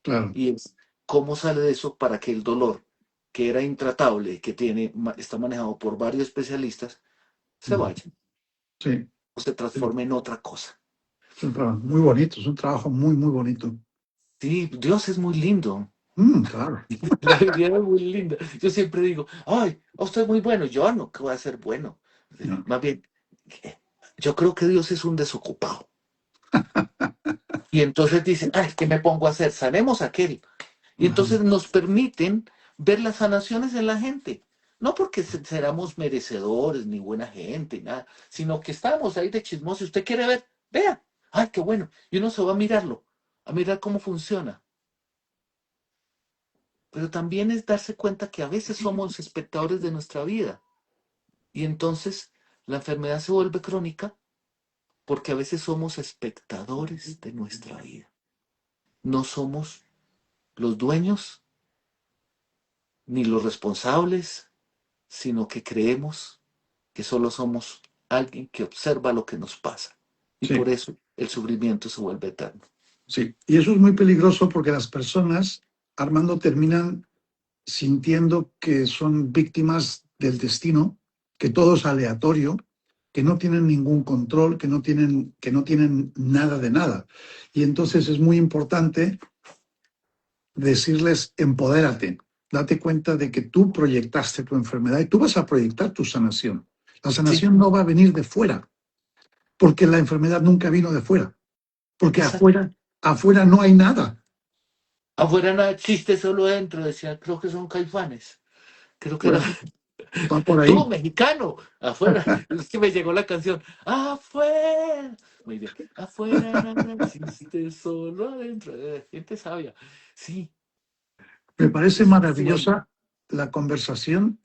claro. Y es cómo sale de eso para que el dolor, que era intratable, que está manejado por varios especialistas, se Mm, vaya sí, o se sí, transforme en otra cosa. es un trabajo muy bonito, es un trabajo muy, muy bonito. Sí, Dios es muy lindo. Claro. La Biblia es muy linda. Yo siempre digo, ay, usted es muy bueno. Yo no, que voy a ser bueno. No. Más bien, yo creo que Dios es un desocupado. Y entonces dicen, ay, ¿qué me pongo a hacer? Sanemos a aquel. Y Ajá, entonces nos permiten ver las sanaciones en la gente. No porque seramos merecedores ni buena gente, nada, sino que estamos ahí de chismosos. Si usted quiere ver, vea. Ay, qué bueno. Y uno se va a mirarlo, a mirar cómo funciona. Pero también es darse cuenta que a veces somos espectadores de nuestra vida. Y entonces la enfermedad se vuelve crónica porque a veces somos espectadores de nuestra vida. No somos los dueños ni los responsables, sino que creemos que solo somos alguien que observa lo que nos pasa. Y Sí, por eso el sufrimiento se vuelve eterno. sí. Y eso es muy peligroso porque las personas, Armando, terminan sintiendo que son víctimas del destino, que todo es aleatorio, que no tienen ningún control, que no tienen nada de nada. Y entonces es muy importante decirles, empodérate, date cuenta de que tú proyectaste tu enfermedad y tú vas a proyectar tu sanación. La Sí, sanación no va a venir de fuera, porque la enfermedad nunca vino de fuera, porque exacto. afuera no hay nada. Afuera nada existe, solo dentro, decía, creo que son Caifanes. Creo que era Bueno, va por tú, ahí. mexicano, afuera. Es que me llegó la canción, afuera. Muy bien, afuera nada existe, solo adentro. Gente sabia. Sí, Me parece es sueño. maravillosa la conversación.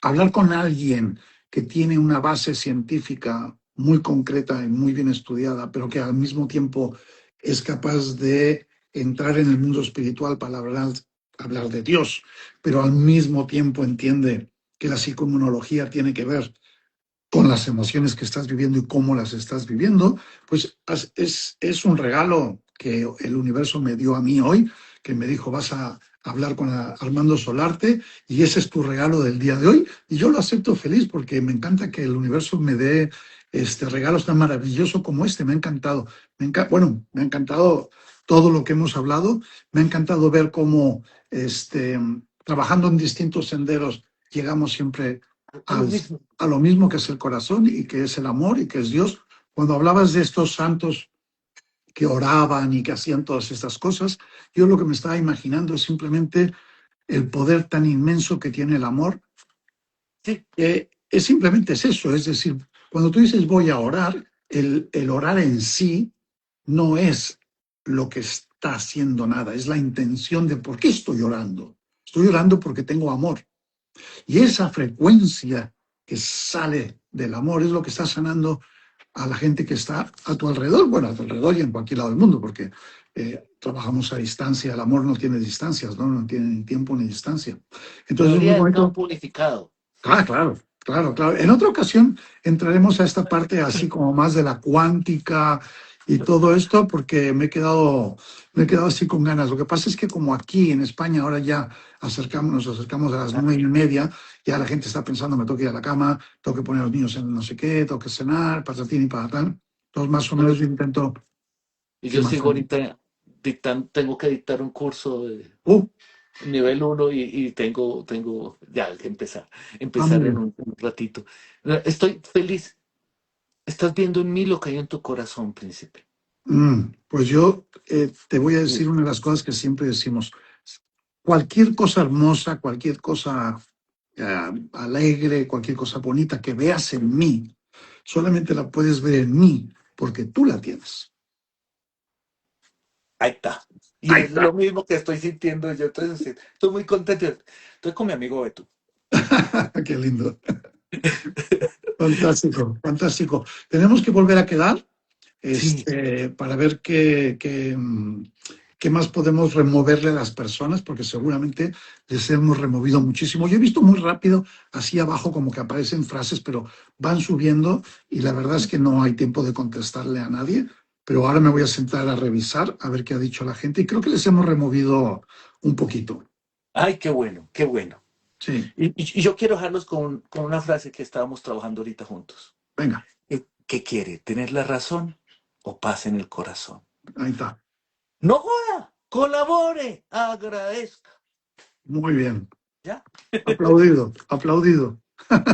Hablar con alguien que tiene una base científica muy concreta y muy bien estudiada, pero que al mismo tiempo es capaz de entrar en el mundo espiritual para hablar de Dios, pero al mismo tiempo entiende que la psicoinmunología tiene que ver con las emociones que estás viviendo y cómo las estás viviendo, pues es un regalo que el universo me dio a mí hoy, que me dijo, vas a hablar con Armando Solarte y ese es tu regalo del día de hoy. Y yo lo acepto feliz porque me encanta que el universo me dé regalos tan maravilloso como este. Me ha encantado. Bueno, me ha encantado todo lo que hemos hablado. Me ha encantado ver cómo trabajando en distintos senderos llegamos siempre A lo al, mismo. a lo mismo que es el corazón y que es el amor y que es Dios. Cuando hablabas de estos santos que oraban y que hacían todas estas cosas, yo lo que me estaba imaginando es simplemente el poder tan inmenso que tiene el amor. Sí, Es simplemente es eso, es decir, cuando tú dices voy a orar, el orar en sí no es lo que está haciendo nada, es la intención de por qué estoy orando. Estoy orando porque tengo amor. Y esa frecuencia que sale del amor es lo que está sanando a la gente que está a tu alrededor, bueno, a tu alrededor y en cualquier lado del mundo, porque trabajamos a distancia, el amor no tiene distancias, ¿no? No tiene ni tiempo ni distancia. Entonces es debería muy haber bonito. campo unificado. Ah, claro, claro, claro. En otra ocasión entraremos a esta parte así como más de la cuántica y todo esto, porque me he quedado así con ganas. Lo que pasa es que como aquí en España ahora ya nos acercamos a las 9:30, ya la gente está pensando, me tengo que ir a la cama, tengo que poner a los niños en no sé qué, tengo que cenar, patatín y patatán. Entonces más o menos yo intento Y que yo más. sigo ahorita tengo que dictar un curso de Uh, nivel uno y tengo ya que muy empezar en bien. un ratito. Estoy feliz. Estás viendo en mí lo que hay en tu corazón, príncipe. Pues yo te voy a Sí. decir una de las cosas que siempre decimos. Cualquier cosa hermosa, cualquier cosa alegre, cualquier cosa bonita que veas en mí, solamente la puedes ver en mí porque tú la tienes. Ahí está. Y Ahí es está. lo mismo que estoy sintiendo yo. Entonces, sí, estoy muy contento. Estoy con mi amigo Beto. Qué lindo. Fantástico, fantástico. Tenemos que volver a quedar Sí. para ver qué más podemos removerle a las personas, porque seguramente les hemos removido muchísimo. Yo he visto muy rápido, así abajo, como que aparecen frases, pero van subiendo y la verdad es que no hay tiempo de contestarle a nadie. Pero ahora me voy a sentar a revisar, a ver qué ha dicho la gente y creo que les hemos removido un poquito. Ay, qué bueno, qué bueno. Sí, Y yo quiero dejarlos con una frase que estábamos trabajando ahorita juntos. venga, ¿Qué quiere? ¿Tener la razón o paz en el corazón? ahí está. No joda, colabore, agradezca. Muy bien. ¿Ya? Aplaudido, aplaudido.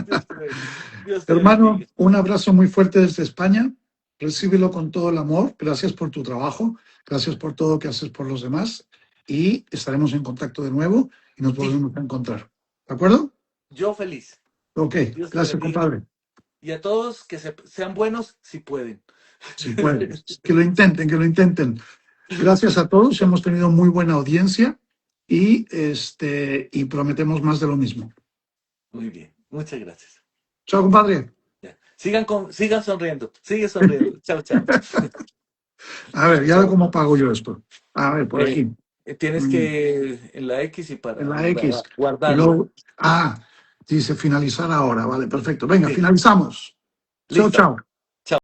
Dios te bendiga. Dios te Hermano, bendiga. un abrazo muy fuerte desde España. Recíbelo con todo el amor. Gracias por tu trabajo. Gracias por todo que haces por los demás. Y estaremos en contacto de nuevo y nos Sí, volvemos a encontrar. ¿De acuerdo? yo feliz. Ok. Dios te Gracias, bendiga. compadre. Y a todos que sean buenos si pueden. Si pueden. Que lo intenten, que lo intenten. Gracias a todos. Hemos tenido muy buena audiencia y prometemos más de lo mismo. Muy bien. Muchas gracias. Chao, compadre. Ya. Sigan sonriendo. Sigue sonriendo. Chao, chao. A ver, ¿y ahora Chao. cómo pago yo esto? A ver, por Eh, aquí. Tienes Mm, que en la X y en para la X. Y guardarlo. luego, dice finalizar ahora. Vale, perfecto. Venga, Sí, finalizamos. Chao, listo. chao.